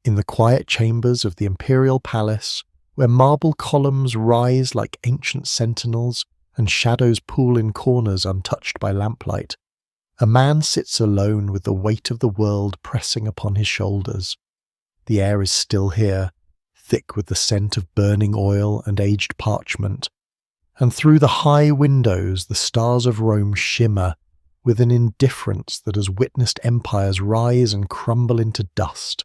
In the quiet chambers of the imperial palace, where marble columns rise like ancient sentinels and shadows pool in corners untouched by lamplight, a man sits alone with the weight of the world pressing upon his shoulders. The air is still here, thick with the scent of burning oil and aged parchment, and through the high windows the stars of Rome shimmer with an indifference that has witnessed empires rise and crumble into dust.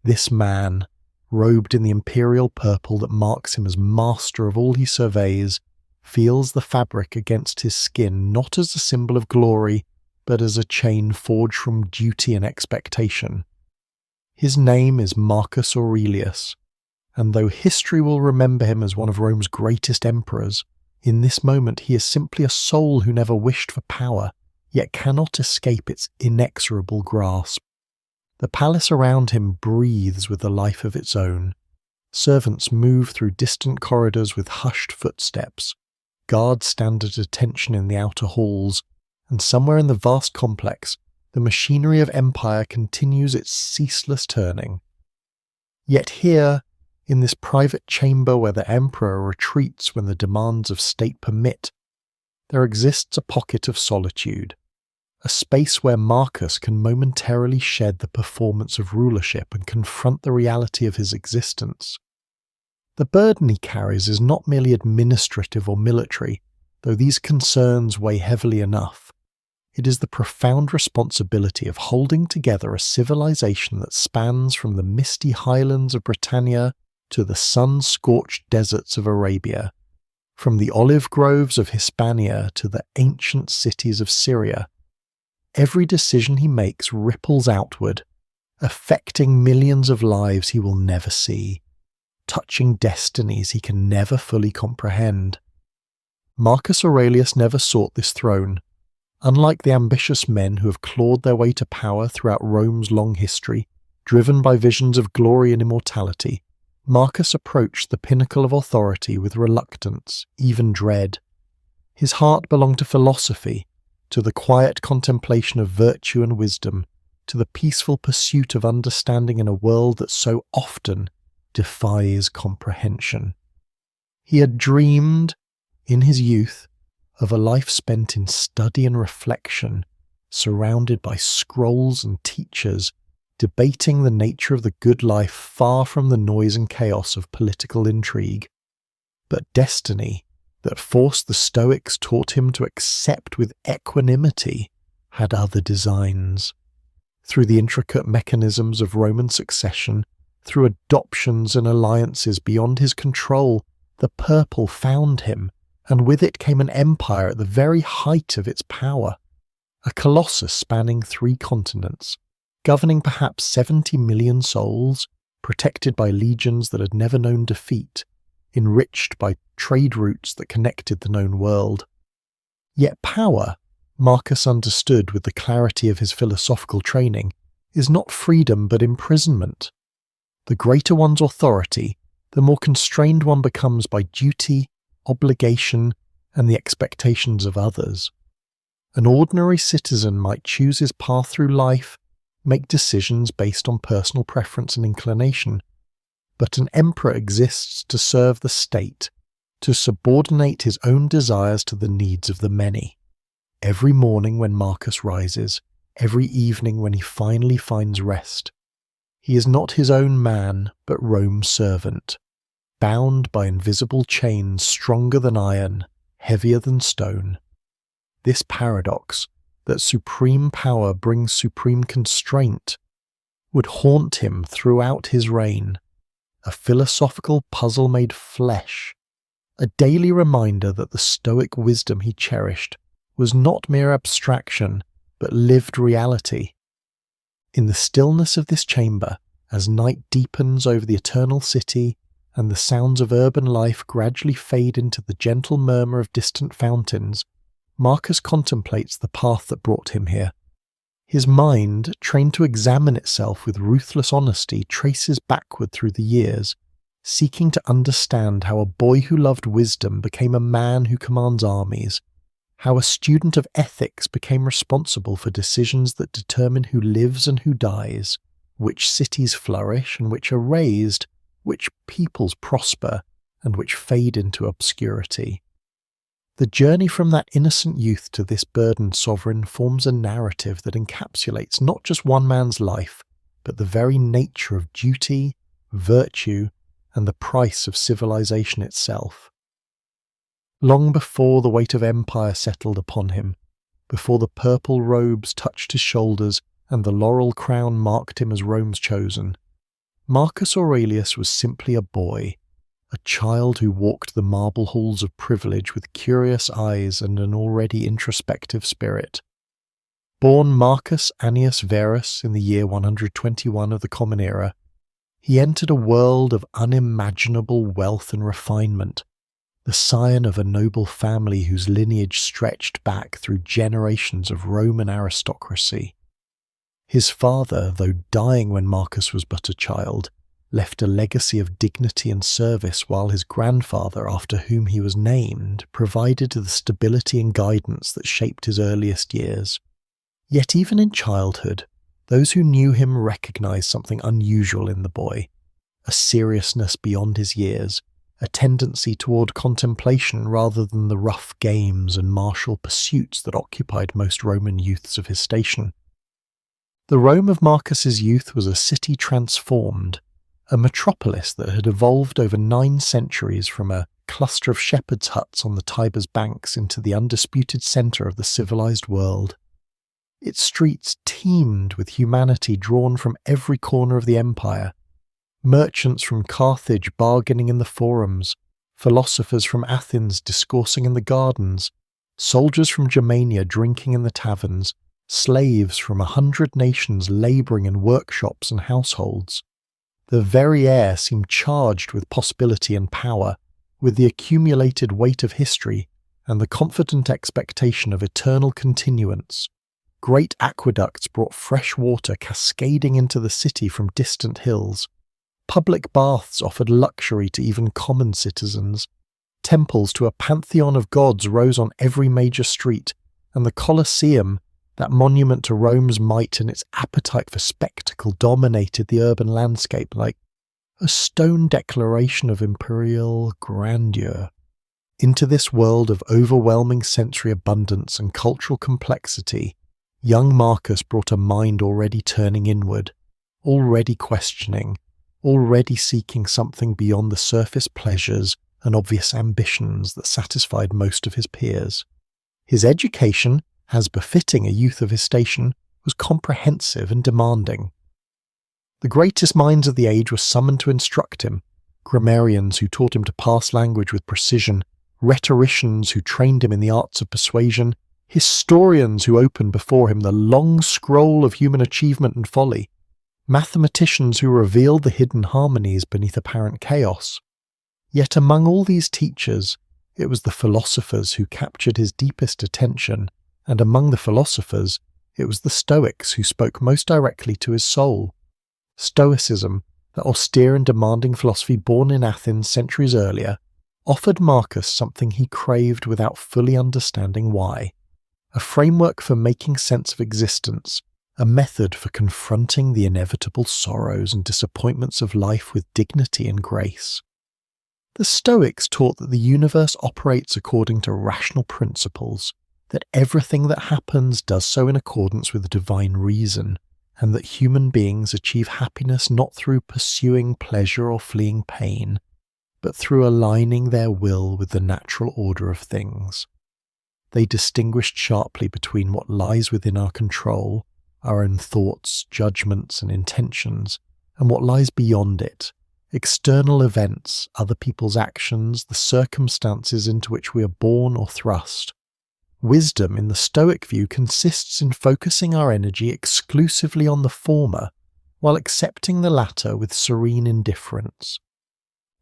This man, robed in the imperial purple that marks him as master of all he surveys, feels the fabric against his skin not as a symbol of glory, but as a chain forged from duty and expectation. His name is Marcus Aurelius, and though history will remember him as one of Rome's greatest emperors, in this moment he is simply a soul who never wished for power, yet cannot escape its inexorable grasp. The palace around him breathes with a life of its own. Servants move through distant corridors with hushed footsteps. Guards stand at attention in the outer halls, and somewhere in the vast complex, the machinery of empire continues its ceaseless turning. Yet here, in this private chamber where the emperor retreats when the demands of state permit, there exists a pocket of solitude, a space where Marcus can momentarily shed the performance of rulership and confront the reality of his existence. The burden he carries is not merely administrative or military, though these concerns weigh heavily enough. It is the profound responsibility of holding together a civilization that spans from the misty highlands of Britannia to the sun-scorched deserts of Arabia, from the olive groves of Hispania to the ancient cities of Syria. Every decision he makes ripples outward, affecting millions of lives he will never see, touching destinies he can never fully comprehend. Marcus Aurelius never sought this throne. Unlike the ambitious men who have clawed their way to power throughout Rome's long history, driven by visions of glory and immortality, Marcus approached the pinnacle of authority with reluctance, even dread. His heart belonged to philosophy, to the quiet contemplation of virtue and wisdom, to the peaceful pursuit of understanding in a world that so often defies comprehension. He had dreamed, in his youth, of a life spent in study and reflection, surrounded by scrolls and teachers, debating the nature of the good life far from the noise and chaos of political intrigue. But destiny, that forced the Stoics taught him to accept with equanimity, had other designs. Through the intricate mechanisms of Roman succession, through adoptions and alliances beyond his control, the purple found him, and with it came an empire at the very height of its power, a colossus spanning 3 continents, governing perhaps 70 million souls, protected by legions that had never known defeat, enriched by trade routes that connected the known world. Yet power, Marcus understood with the clarity of his philosophical training, is not freedom but imprisonment. The greater one's authority, the more constrained one becomes by duty, obligation, and the expectations of others. An ordinary citizen might choose his path through life, make decisions based on personal preference and inclination, but an emperor exists to serve the state, to subordinate his own desires to the needs of the many. Every morning when Marcus rises, every evening when he finally finds rest, he is not his own man, but Rome's servant, bound by invisible chains stronger than iron, heavier than stone. This paradox, that supreme power brings supreme constraint, would haunt him throughout his reign, a philosophical puzzle made flesh, a daily reminder that the Stoic wisdom he cherished was not mere abstraction, but lived reality. In the stillness of this chamber, as night deepens over the eternal city, and the sounds of urban life gradually fade into the gentle murmur of distant fountains, Marcus contemplates the path that brought him here. His mind, trained to examine itself with ruthless honesty, traces backward through the years, seeking to understand how a boy who loved wisdom became a man who commands armies, how a student of ethics became responsible for decisions that determine who lives and who dies, which cities flourish and which are razed, which peoples prosper and which fade into obscurity. The journey from that innocent youth to this burdened sovereign forms a narrative that encapsulates not just one man's life, but the very nature of duty, virtue, and the price of civilization itself. Long before the weight of empire settled upon him, before the purple robes touched his shoulders and the laurel crown marked him as Rome's chosen, Marcus Aurelius was simply a boy, a child who walked the marble halls of privilege with curious eyes and an already introspective spirit. Born Marcus Annius Verus in the year 121 of the Common Era, he entered a world of unimaginable wealth and refinement, the scion of a noble family whose lineage stretched back through generations of Roman aristocracy. His father, though dying when Marcus was but a child, left a legacy of dignity and service, while his grandfather, after whom he was named, provided the stability and guidance that shaped his earliest years. Yet even in childhood, those who knew him recognized something unusual in the boy, a seriousness beyond his years, a tendency toward contemplation rather than the rough games and martial pursuits that occupied most Roman youths of his station. The Rome of Marcus's youth was a city transformed, a metropolis that had evolved over 9 centuries from a cluster of shepherds' huts on the Tiber's banks into the undisputed centre of the civilized world. Its streets teemed with humanity drawn from every corner of the empire, merchants from Carthage bargaining in the forums, philosophers from Athens discoursing in the gardens, soldiers from Germania drinking in the taverns, slaves from 100 nations labouring in workshops and households. The very air seemed charged with possibility and power, with the accumulated weight of history and the confident expectation of eternal continuance. Great aqueducts brought fresh water cascading into the city from distant hills. Public baths offered luxury to even common citizens. Temples to a pantheon of gods rose on every major street, and the Colosseum, that monument to Rome's might and its appetite for spectacle, dominated the urban landscape like a stone declaration of imperial grandeur. Into this world of overwhelming sensory abundance and cultural complexity, young Marcus brought a mind already turning inward, already questioning, already seeking something beyond the surface pleasures and obvious ambitions that satisfied most of his peers. His education, as befitting a youth of his station, was comprehensive and demanding. The greatest minds of the age were summoned to instruct him, grammarians who taught him to parse language with precision, rhetoricians who trained him in the arts of persuasion, historians who opened before him the long scroll of human achievement and folly, mathematicians who revealed the hidden harmonies beneath apparent chaos. Yet among all these teachers, it was the philosophers who captured his deepest attention, and among the philosophers, it was the Stoics who spoke most directly to his soul. Stoicism, the austere and demanding philosophy born in Athens centuries earlier, offered Marcus something he craved without fully understanding why: a framework for making sense of existence, a method for confronting the inevitable sorrows and disappointments of life with dignity and grace. The Stoics taught that the universe operates according to rational principles, that everything that happens does so in accordance with divine reason, and that human beings achieve happiness not through pursuing pleasure or fleeing pain, but through aligning their will with the natural order of things. They distinguished sharply between what lies within our control, our own thoughts, judgments, and intentions, and what lies beyond it, external events, other people's actions, the circumstances into which we are born or thrust. Wisdom, in the Stoic view, consists in focusing our energy exclusively on the former, while accepting the latter with serene indifference.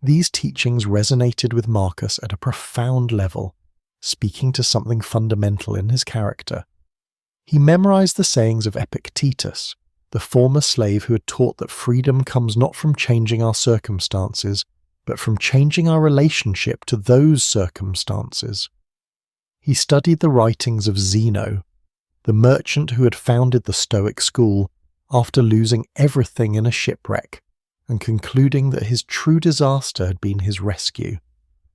These teachings resonated with Marcus at a profound level, speaking to something fundamental in his character. He memorized the sayings of Epictetus, the former slave who had taught that freedom comes not from changing our circumstances, but from changing our relationship to those circumstances. He studied the writings of Zeno, the merchant who had founded the Stoic school, after losing everything in a shipwreck and concluding that his true disaster had been his rescue.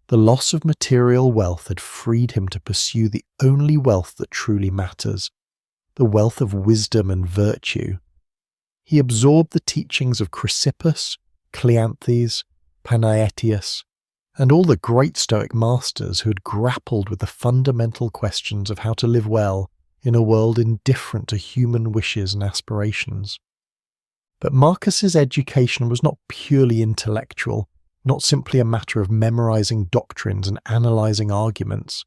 The loss of material wealth had freed him to pursue the only wealth that truly matters, the wealth of wisdom and virtue. He absorbed the teachings of Chrysippus, Cleanthes, Panaetius, and all the great Stoic masters who had grappled with the fundamental questions of how to live well in a world indifferent to human wishes and aspirations. But Marcus's education was not purely intellectual, not simply a matter of memorizing doctrines and analyzing arguments.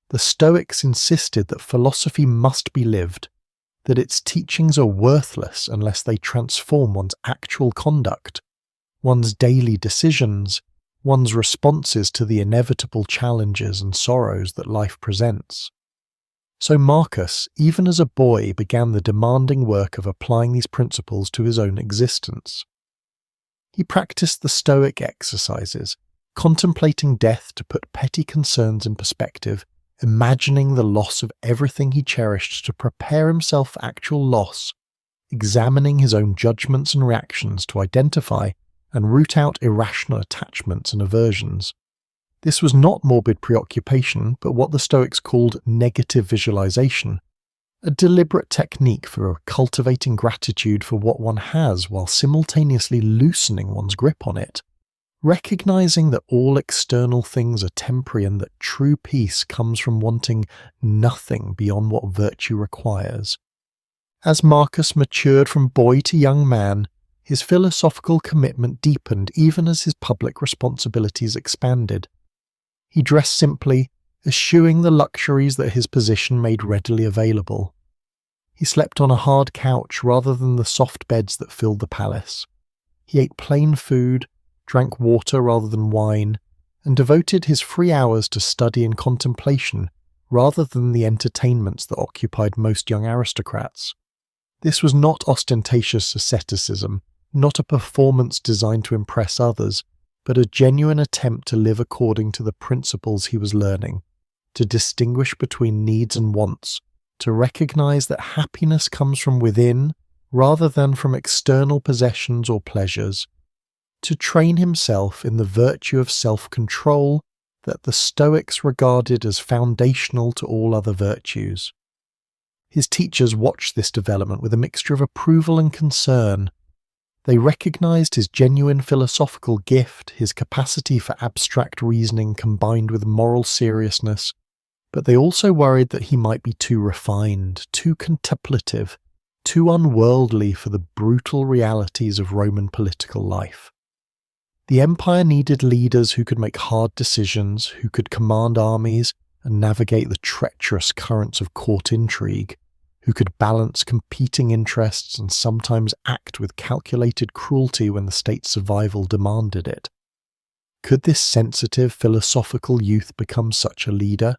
The Stoics insisted that philosophy must be lived, that its teachings are worthless unless they transform one's actual conduct, one's daily decisions, one's responses to the inevitable challenges and sorrows that life presents. So Marcus, even as a boy, began the demanding work of applying these principles to his own existence. He practiced the Stoic exercises, contemplating death to put petty concerns in perspective, imagining the loss of everything he cherished to prepare himself for actual loss, examining his own judgments and reactions to identify and root out irrational attachments and aversions. This was not morbid preoccupation, but what the Stoics called negative visualization, a deliberate technique for cultivating gratitude for what one has while simultaneously loosening one's grip on it, recognizing that all external things are temporary and that true peace comes from wanting nothing beyond what virtue requires. As Marcus matured from boy to young man, his philosophical commitment deepened even as his public responsibilities expanded. He dressed simply, eschewing the luxuries that his position made readily available. He slept on a hard couch rather than the soft beds that filled the palace. He ate plain food, drank water rather than wine, and devoted his free hours to study and contemplation rather than the entertainments that occupied most young aristocrats. This was not ostentatious asceticism, not a performance designed to impress others, but a genuine attempt to live according to the principles he was learning, to distinguish between needs and wants, to recognize that happiness comes from within rather than from external possessions or pleasures, to train himself in the virtue of self-control that the Stoics regarded as foundational to all other virtues. His teachers watched this development with a mixture of approval and concern. They recognized his genuine philosophical gift, his capacity for abstract reasoning combined with moral seriousness, but they also worried that he might be too refined, too contemplative, too unworldly for the brutal realities of Roman political life. The empire needed leaders who could make hard decisions, who could command armies and navigate the treacherous currents of court intrigue, who could balance competing interests and sometimes act with calculated cruelty when the state's survival demanded it. Could this sensitive, philosophical youth become such a leader?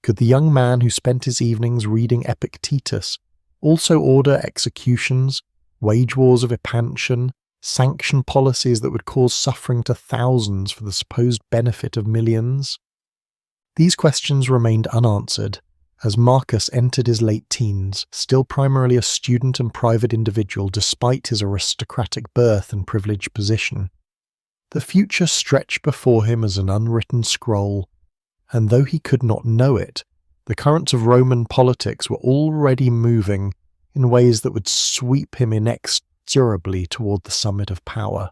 Could the young man who spent his evenings reading Epictetus also order executions, wage wars of expansion, sanction policies that would cause suffering to thousands for the supposed benefit of millions? These questions remained unanswered as Marcus entered his late teens, still primarily a student and private individual despite his aristocratic birth and privileged position. The future stretched before him as an unwritten scroll, and though he could not know it, the currents of Roman politics were already moving in ways that would sweep him inexorably toward the summit of power.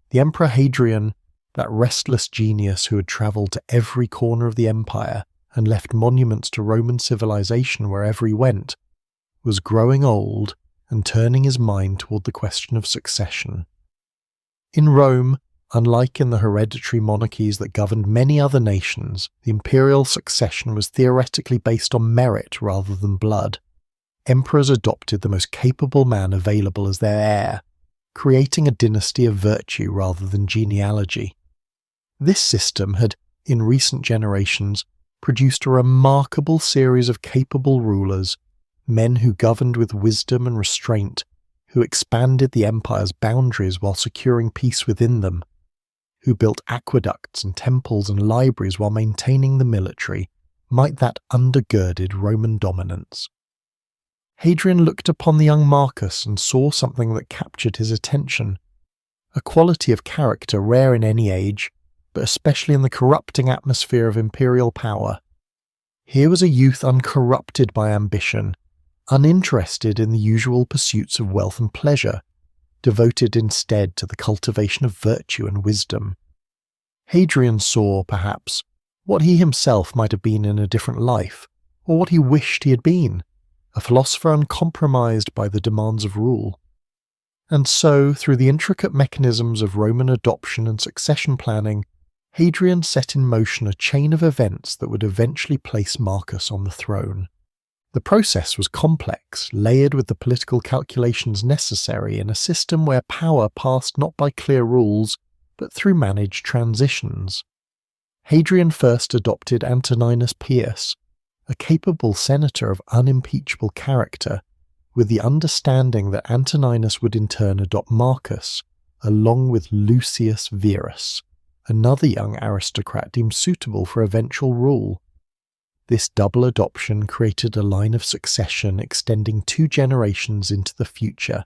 The Emperor Hadrian, that restless genius who had travelled to every corner of the empire and left monuments to Roman civilization wherever he went, was growing old and turning his mind toward the question of succession. In Rome, unlike in the hereditary monarchies that governed many other nations, the imperial succession was theoretically based on merit rather than blood. Emperors adopted the most capable man available as their heir, creating a dynasty of virtue rather than genealogy. This system had, in recent generations, produced a remarkable series of capable rulers, men who governed with wisdom and restraint, who expanded the empire's boundaries while securing peace within them, who built aqueducts and temples and libraries while maintaining the military, might that undergirded Roman dominance. Hadrian looked upon the young Marcus and saw something that captured his attention, a quality of character rare in any age, but especially in the corrupting atmosphere of imperial power. Here was a youth uncorrupted by ambition, uninterested in the usual pursuits of wealth and pleasure, devoted instead to the cultivation of virtue and wisdom. Hadrian saw, perhaps, what he himself might have been in a different life, or what he wished he had been, a philosopher uncompromised by the demands of rule. And so, through the intricate mechanisms of Roman adoption and succession planning, Hadrian set in motion a chain of events that would eventually place Marcus on the throne. The process was complex, layered with the political calculations necessary in a system where power passed not by clear rules, but through managed transitions. Hadrian first adopted Antoninus Pius, a capable senator of unimpeachable character, with the understanding that Antoninus would in turn adopt Marcus, along with Lucius Verus, another young aristocrat deemed suitable for eventual rule. This double adoption created a line of succession extending 2 generations into the future,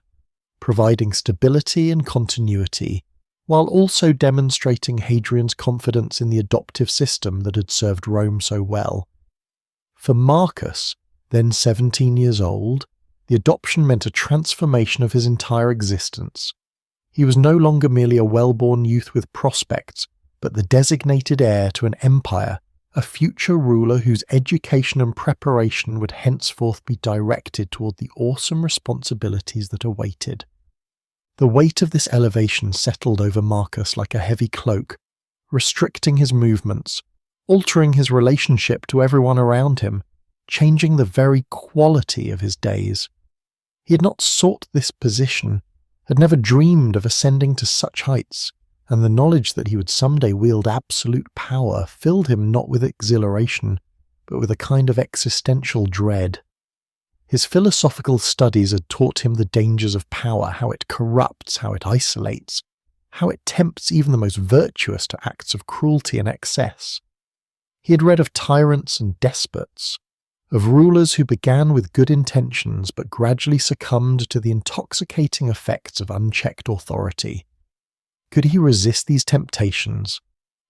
providing stability and continuity, while also demonstrating Hadrian's confidence in the adoptive system that had served Rome so well. For Marcus, then 17 years old, the adoption meant a transformation of his entire existence. He was no longer merely a well-born youth with prospects, but the designated heir to an empire, a future ruler whose education and preparation would henceforth be directed toward the awesome responsibilities that awaited. The weight of this elevation settled over Marcus like a heavy cloak, restricting his movements, altering his relationship to everyone around him, changing the very quality of his days. He had not sought this position, had never dreamed of ascending to such heights, and the knowledge that he would someday wield absolute power filled him not with exhilaration, but with a kind of existential dread. His philosophical studies had taught him the dangers of power, how it corrupts, how it isolates, how it tempts even the most virtuous to acts of cruelty and excess. He had read of tyrants and despots, of rulers who began with good intentions but gradually succumbed to the intoxicating effects of unchecked authority. Could he resist these temptations?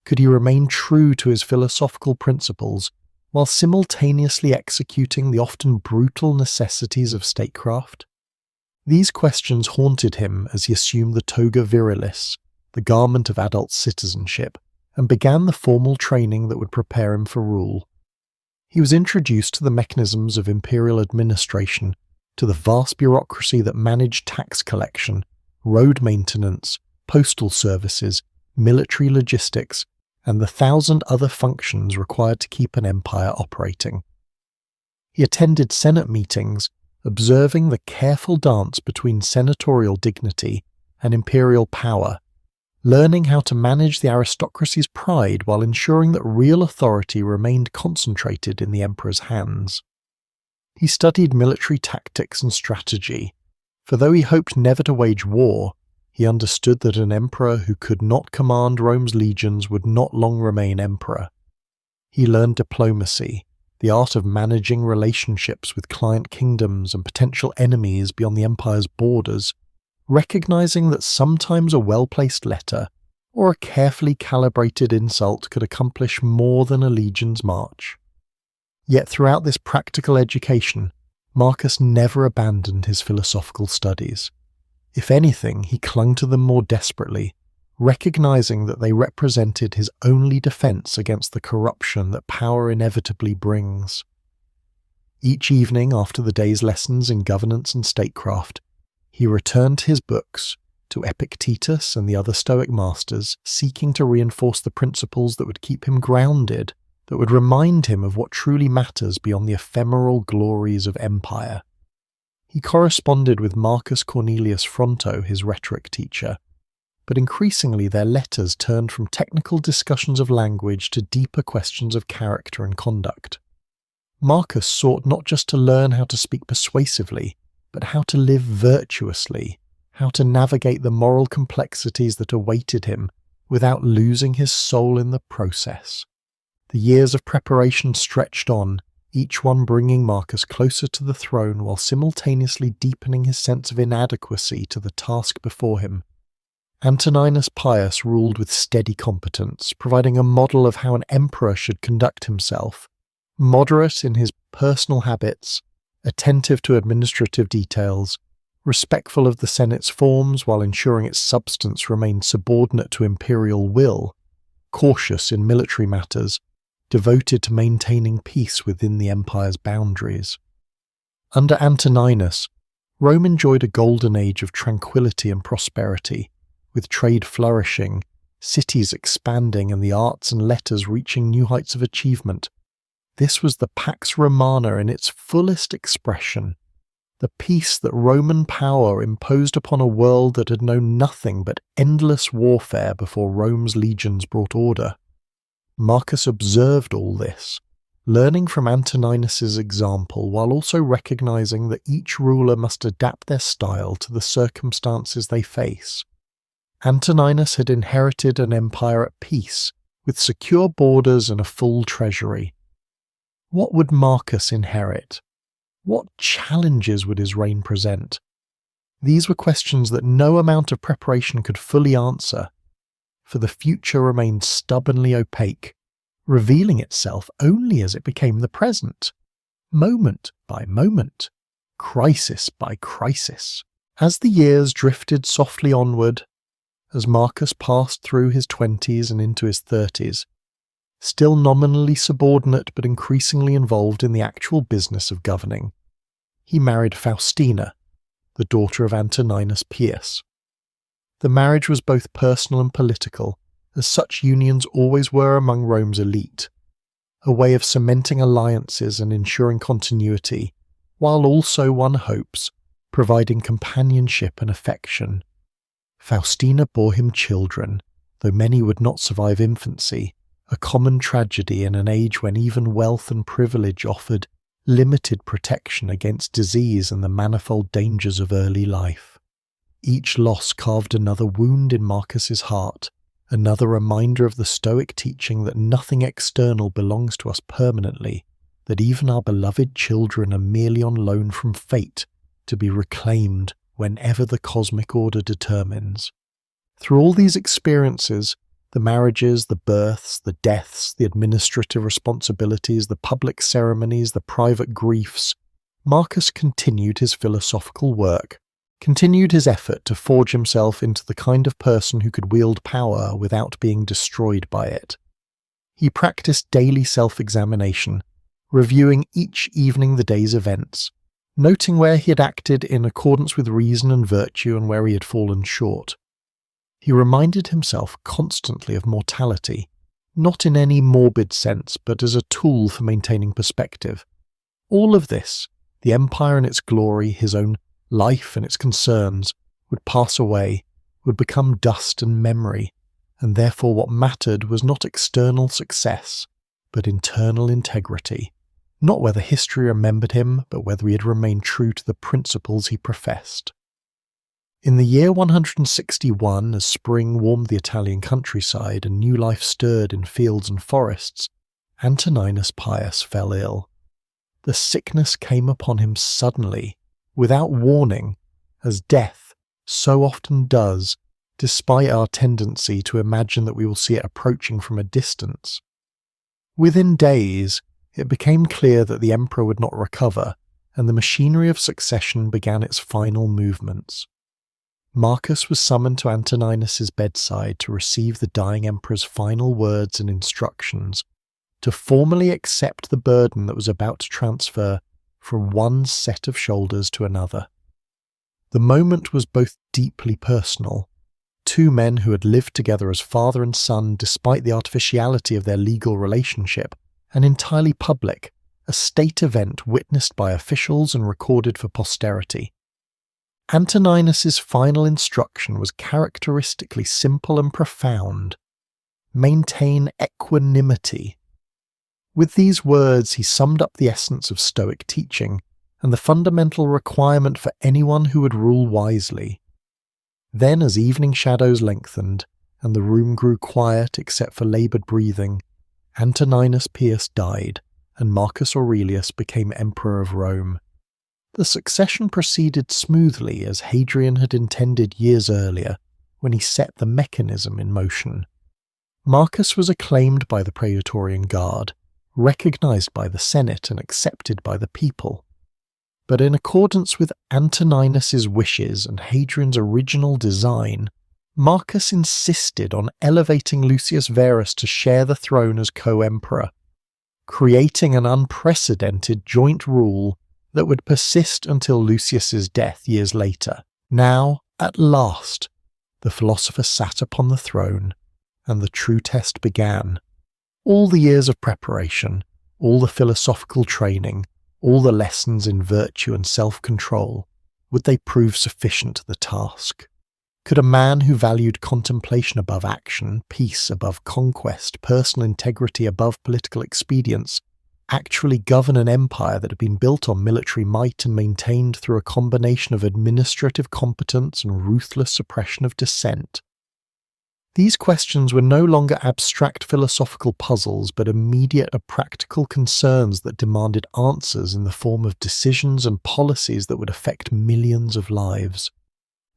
Could he remain true to his philosophical principles while simultaneously executing the often brutal necessities of statecraft? These questions haunted him as he assumed the toga virilis, the garment of adult citizenship, and began the formal training that would prepare him for rule. He was introduced to the mechanisms of imperial administration, to the vast bureaucracy that managed tax collection, road maintenance, postal services, military logistics, and the 1,000 other functions required to keep an empire operating. He attended Senate meetings, observing the careful dance between senatorial dignity and imperial power, learning how to manage the aristocracy's pride while ensuring that real authority remained concentrated in the emperor's hands. He studied military tactics and strategy, for though he hoped never to wage war, he understood that an emperor who could not command Rome's legions would not long remain emperor. He learned diplomacy, the art of managing relationships with client kingdoms and potential enemies beyond the empire's borders, recognizing that sometimes a well-placed letter or a carefully calibrated insult could accomplish more than a legion's march. Yet throughout this practical education, Marcus never abandoned his philosophical studies. If anything, he clung to them more desperately, recognizing that they represented his only defense against the corruption that power inevitably brings. Each evening after the day's lessons in governance and statecraft, he returned to his books, to Epictetus and the other Stoic masters, seeking to reinforce the principles that would keep him grounded, that would remind him of what truly matters beyond the ephemeral glories of empire. He corresponded with Marcus Cornelius Fronto, his rhetoric teacher, but increasingly their letters turned from technical discussions of language to deeper questions of character and conduct. Marcus sought not just to learn how to speak persuasively, but how to live virtuously, how to navigate the moral complexities that awaited him without losing his soul in the process. The years of preparation stretched on, each one bringing Marcus closer to the throne while simultaneously deepening his sense of inadequacy to the task before him. Antoninus Pius ruled with steady competence, providing a model of how an emperor should conduct himself, moderate in his personal habits, attentive to administrative details, respectful of the Senate's forms while ensuring its substance remained subordinate to imperial will, cautious in military matters, devoted to maintaining peace within the empire's boundaries. Under Antoninus, Rome enjoyed a golden age of tranquility and prosperity, with trade flourishing, cities expanding, and the arts and letters reaching new heights of achievement. This was the Pax Romana in its fullest expression, the peace that Roman power imposed upon a world that had known nothing but endless warfare before Rome's legions brought order. Marcus observed all this, learning from Antoninus's example while also recognizing that each ruler must adapt their style to the circumstances they face. Antoninus had inherited an empire at peace, with secure borders and a full treasury. What would Marcus inherit? What challenges would his reign present? These were questions that no amount of preparation could fully answer, for the future remained stubbornly opaque, revealing itself only as it became the present, moment by moment, crisis by crisis. As the years drifted softly onward, as Marcus passed through his 20s and into his 30s, still nominally subordinate but increasingly involved in the actual business of governing, he married Faustina, the daughter of Antoninus Pius. The marriage was both personal and political, as such unions always were among Rome's elite, a way of cementing alliances and ensuring continuity, while also, one hopes, providing companionship and affection. Faustina bore him children, though many would not survive infancy, a common tragedy in an age when even wealth and privilege offered limited protection against disease and the manifold dangers of early life. Each loss carved another wound in Marcus's heart, another reminder of the Stoic teaching that nothing external belongs to us permanently, that even our beloved children are merely on loan from fate to be reclaimed whenever the cosmic order determines. Through all these experiences, the marriages, the births, the deaths, the administrative responsibilities, the public ceremonies, the private griefs, Marcus continued his philosophical work, continued his effort to forge himself into the kind of person who could wield power without being destroyed by it. He practiced daily self-examination, reviewing each evening the day's events, noting where he had acted in accordance with reason and virtue and where he had fallen short. He reminded himself constantly of mortality, not in any morbid sense, but as a tool for maintaining perspective. All of this, the empire and its glory, his own life and its concerns, would pass away, would become dust and memory, and therefore what mattered was not external success, but internal integrity. Not whether history remembered him, but whether he had remained true to the principles he professed. In the year 161, as spring warmed the Italian countryside and new life stirred in fields and forests, Antoninus Pius fell ill. The sickness came upon him suddenly, without warning, as death so often does, despite our tendency to imagine that we will see it approaching from a distance. Within days, it became clear that the emperor would not recover, and the machinery of succession began its final movements. Marcus was summoned to Antoninus's bedside to receive the dying emperor's final words and instructions, to formally accept the burden that was about to transfer from one set of shoulders to another. The moment was both deeply personal. Two men who had lived together as father and son despite the artificiality of their legal relationship, and entirely public, a state event witnessed by officials and recorded for posterity. Antoninus's final instruction was characteristically simple and profound. Maintain equanimity. With these words he summed up the essence of Stoic teaching and the fundamental requirement for anyone who would rule wisely. Then, as evening shadows lengthened and the room grew quiet except for laboured breathing, Antoninus Pius died, and Marcus Aurelius became Emperor of Rome. The succession proceeded smoothly as Hadrian had intended years earlier, when he set the mechanism in motion. Marcus was acclaimed by the Praetorian Guard, recognized by the Senate and accepted by the people. But in accordance with Antoninus's wishes and Hadrian's original design, Marcus insisted on elevating Lucius Verus to share the throne as co-emperor, creating an unprecedented joint rule that would persist until Lucius's death years later. Now, at last, the philosopher sat upon the throne, and the true test began. All the years of preparation, all the philosophical training, all the lessons in virtue and self-control, would they prove sufficient to the task? Could a man who valued contemplation above action, peace above conquest, personal integrity above political expedience, actually govern an empire that had been built on military might and maintained through a combination of administrative competence and ruthless suppression of dissent? These questions were no longer abstract philosophical puzzles, but immediate and practical concerns that demanded answers in the form of decisions and policies that would affect millions of lives.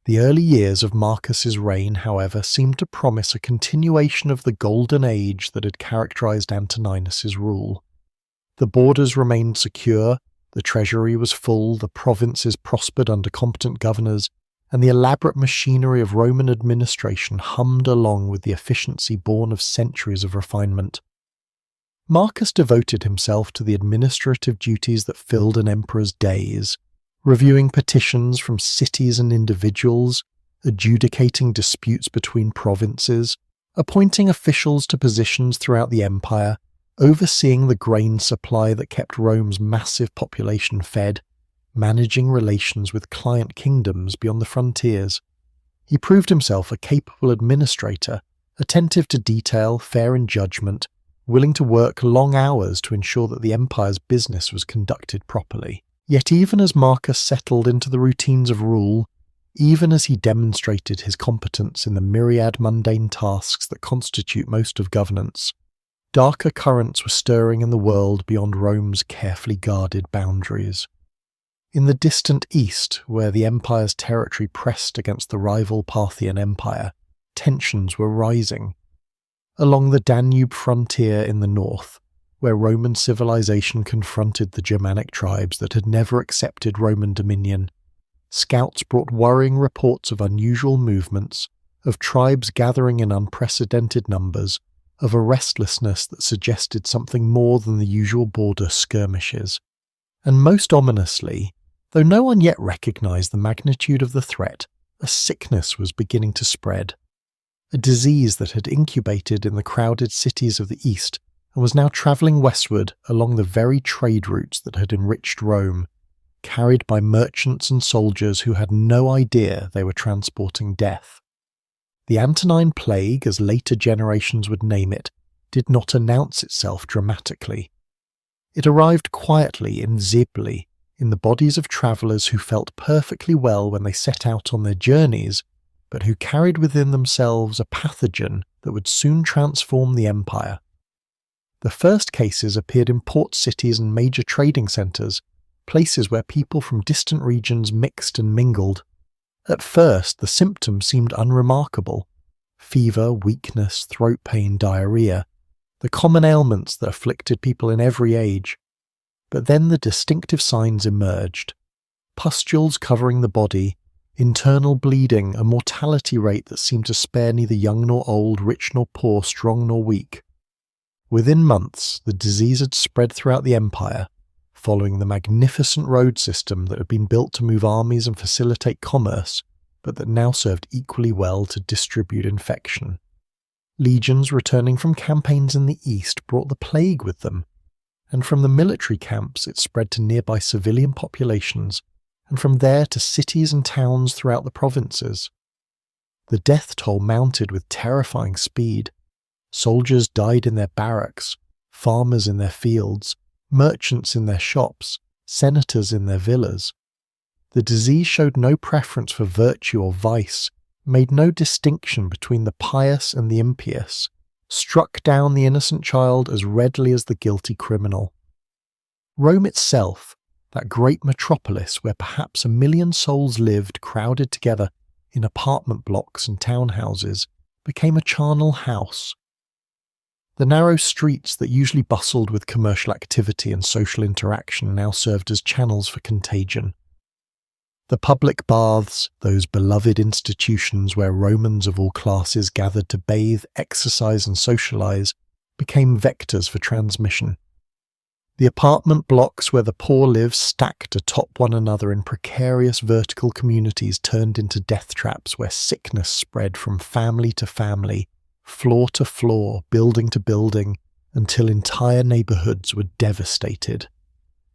The early years of Marcus's reign, however, seemed to promise a continuation of the golden age that had characterized Antoninus's rule. The borders remained secure, the treasury was full, the provinces prospered under competent governors, and the elaborate machinery of Roman administration hummed along with the efficiency born of centuries of refinement. Marcus devoted himself to the administrative duties that filled an emperor's days, reviewing petitions from cities and individuals, adjudicating disputes between provinces, appointing officials to positions throughout the empire, overseeing the grain supply that kept Rome's massive population fed, managing relations with client kingdoms beyond the frontiers. He proved himself a capable administrator, attentive to detail, fair in judgment, willing to work long hours to ensure that the empire's business was conducted properly. Yet even as Marcus settled into the routines of rule, even as he demonstrated his competence in the myriad mundane tasks that constitute most of governance, darker currents were stirring in the world beyond Rome's carefully guarded boundaries. In the distant east, where the empire's territory pressed against the rival Parthian Empire, tensions were rising. Along the Danube frontier in the north, where Roman civilization confronted the Germanic tribes that had never accepted Roman dominion, scouts brought worrying reports of unusual movements, of tribes gathering in unprecedented numbers, of a restlessness that suggested something more than the usual border skirmishes. And most ominously, though no one yet recognized the magnitude of the threat, a sickness was beginning to spread. A disease that had incubated in the crowded cities of the east and was now travelling westward along the very trade routes that had enriched Rome, carried by merchants and soldiers who had no idea they were transporting death. The Antonine Plague, as later generations would name it, did not announce itself dramatically. It arrived quietly, invisibly, in the bodies of travellers who felt perfectly well when they set out on their journeys, but who carried within themselves a pathogen that would soon transform the empire. The first cases appeared in port cities and major trading centres, places where people from distant regions mixed and mingled. At first, the symptoms seemed unremarkable: fever, weakness, throat pain, diarrhoea, the common ailments that afflicted people in every age. But then the distinctive signs emerged: pustules covering the body, internal bleeding, a mortality rate that seemed to spare neither young nor old, rich nor poor, strong nor weak. Within months, the disease had spread throughout the empire, following the magnificent road system that had been built to move armies and facilitate commerce, but that now served equally well to distribute infection. Legions returning from campaigns in the east brought the plague with them, and from the military camps it spread to nearby civilian populations, and from there to cities and towns throughout the provinces. The death toll mounted with terrifying speed. Soldiers died in their barracks, farmers in their fields, merchants in their shops, senators in their villas. The disease showed no preference for virtue or vice, made no distinction between the pious and the impious, struck down the innocent child as readily as the guilty criminal. Rome itself, that great metropolis where perhaps 1 million souls lived crowded together in apartment blocks and townhouses, became a charnel house. The narrow streets that usually bustled with commercial activity and social interaction now served as channels for contagion. The public baths, those beloved institutions where Romans of all classes gathered to bathe, exercise and socialize, became vectors for transmission. The apartment blocks where the poor lived stacked atop one another in precarious vertical communities turned into death traps where sickness spread from family to family, floor to floor, building to building, until entire neighborhoods were devastated.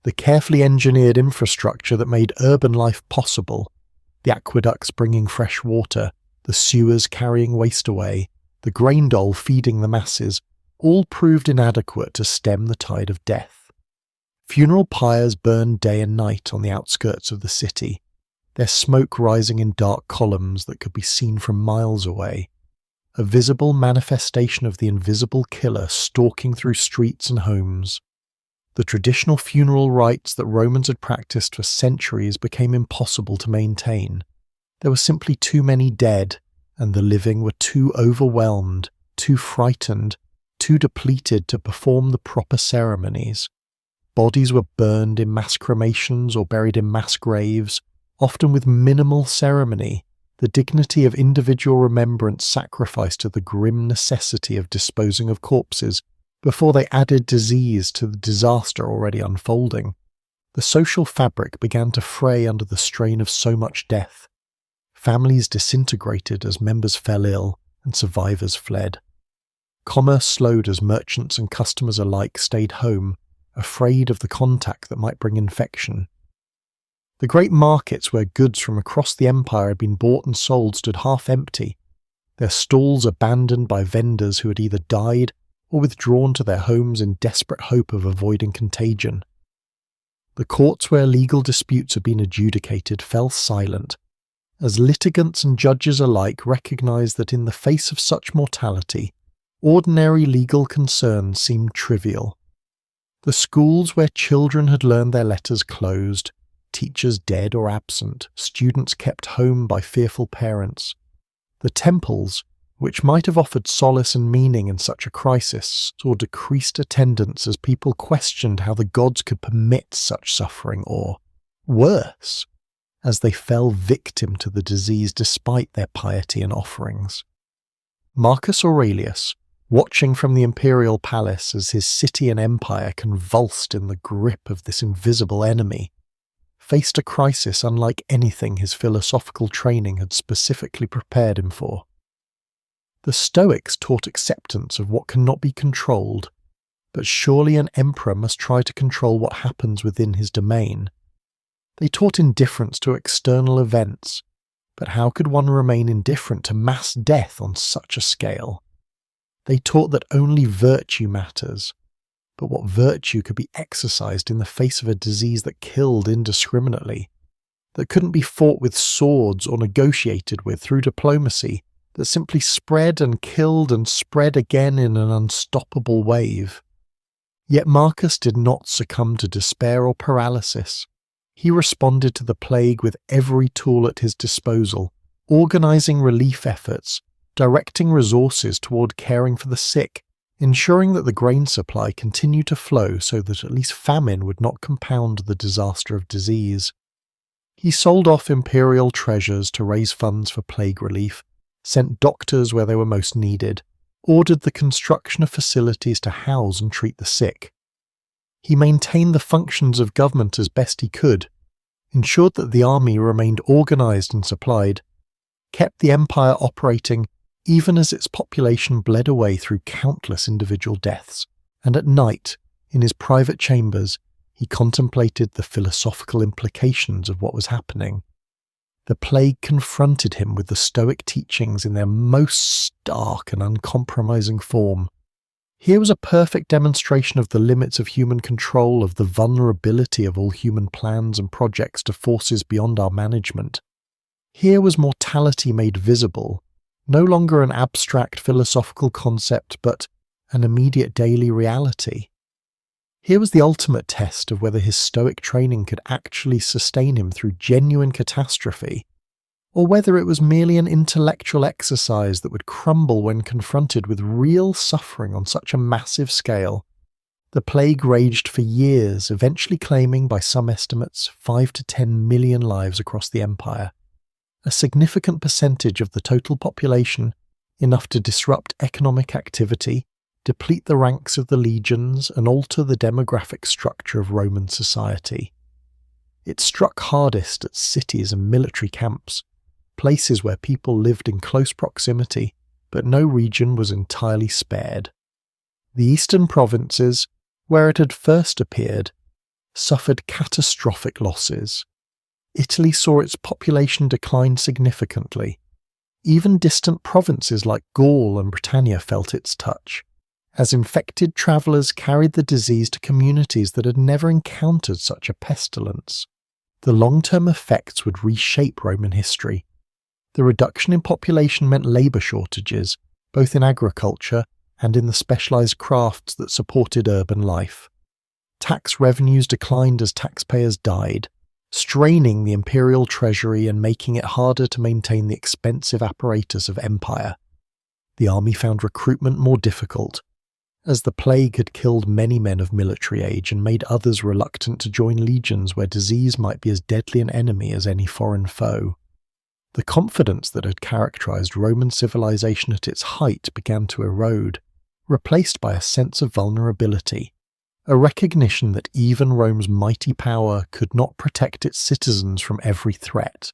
The carefully engineered infrastructure that made urban life possible, the aqueducts bringing fresh water, the sewers carrying waste away, the grain dole feeding the masses, all proved inadequate to stem the tide of death. Funeral pyres burned day and night on the outskirts of the city, their smoke rising in dark columns that could be seen from miles away, a visible manifestation of the invisible killer stalking through streets and homes. The traditional funeral rites that Romans had practiced for centuries became impossible to maintain. There were simply too many dead, and the living were too overwhelmed, too frightened, too depleted to perform the proper ceremonies. Bodies were burned in mass cremations or buried in mass graves, often with minimal ceremony, the dignity of individual remembrance sacrificed to the grim necessity of disposing of corpses before they added disease to the disaster already unfolding. The social fabric began to fray under the strain of so much death. Families disintegrated as members fell ill and survivors fled. Commerce slowed as merchants and customers alike stayed home, afraid of the contact that might bring infection. The great markets where goods from across the empire had been bought and sold stood half empty, their stalls abandoned by vendors who had either died or withdrawn to their homes in desperate hope of avoiding contagion. The courts where legal disputes had been adjudicated fell silent, as litigants and judges alike recognized that in the face of such mortality, ordinary legal concerns seemed trivial. The schools where children had learned their letters closed, teachers dead or absent, students kept home by fearful parents. The temples, which might have offered solace and meaning in such a crisis, saw decreased attendance as people questioned how the gods could permit such suffering or, worse, as they fell victim to the disease despite their piety and offerings. Marcus Aurelius, watching from the imperial palace as his city and empire convulsed in the grip of this invisible enemy, faced a crisis unlike anything his philosophical training had specifically prepared him for. The Stoics taught acceptance of what cannot be controlled, but surely an emperor must try to control what happens within his domain. They taught indifference to external events, but how could one remain indifferent to mass death on such a scale? They taught that only virtue matters, but what virtue could be exercised in the face of a disease that killed indiscriminately, that couldn't be fought with swords or negotiated with through diplomacy, that simply spread and killed and spread again in an unstoppable wave. Yet Marcus did not succumb to despair or paralysis. He responded to the plague with every tool at his disposal, organizing relief efforts, directing resources toward caring for the sick, ensuring that the grain supply continued to flow so that at least famine would not compound the disaster of disease. He sold off imperial treasures to raise funds for plague relief, sent doctors where they were most needed, ordered the construction of facilities to house and treat the sick. He maintained the functions of government as best he could, ensured that the army remained organized and supplied, kept the empire operating even as its population bled away through countless individual deaths, and at night, in his private chambers, he contemplated the philosophical implications of what was happening. The plague confronted him with the Stoic teachings in their most stark and uncompromising form. Here was a perfect demonstration of the limits of human control, of the vulnerability of all human plans and projects to forces beyond our management. Here was mortality made visible, no longer an abstract philosophical concept, but an immediate daily reality. Here was the ultimate test of whether his Stoic training could actually sustain him through genuine catastrophe, or whether it was merely an intellectual exercise that would crumble when confronted with real suffering on such a massive scale. The plague raged for years, eventually claiming, by some estimates, 5 to 10 million lives across the empire, a significant percentage of the total population, enough to disrupt economic activity, deplete the ranks of the legions, and alter the demographic structure of Roman society. It struck hardest at cities and military camps, places where people lived in close proximity, but no region was entirely spared. The eastern provinces, where it had first appeared, suffered catastrophic losses. Italy saw its population decline significantly. Even distant provinces like Gaul and Britannia felt its touch, as infected travellers carried the disease to communities that had never encountered such a pestilence. The long-term effects would reshape Roman history. The reduction in population meant labour shortages, both in agriculture and in the specialised crafts that supported urban life. Tax revenues declined as taxpayers died, straining the imperial treasury and making it harder to maintain the expensive apparatus of empire. The army found recruitment more difficult, as the plague had killed many men of military age and made others reluctant to join legions where disease might be as deadly an enemy as any foreign foe. The confidence that had characterized Roman civilization at its height began to erode, replaced by a sense of vulnerability, a recognition that even Rome's mighty power could not protect its citizens from every threat.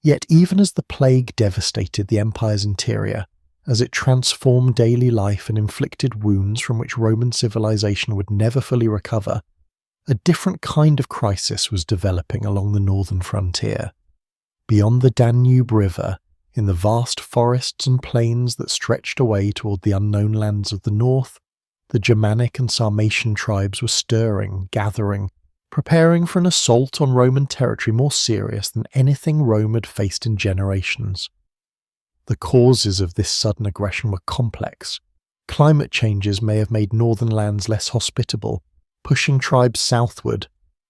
Yet even as the plague devastated the empire's interior, as it transformed daily life and inflicted wounds from which Roman civilization would never fully recover, a different kind of crisis was developing along the northern frontier. Beyond the Danube River, in the vast forests and plains that stretched away toward the unknown lands of the north, the Germanic and Sarmatian tribes were stirring, gathering, preparing for an assault on Roman territory more serious than anything Rome had faced in generations. The causes of this sudden aggression were complex. Climate changes may have made northern lands less hospitable, pushing tribes southward.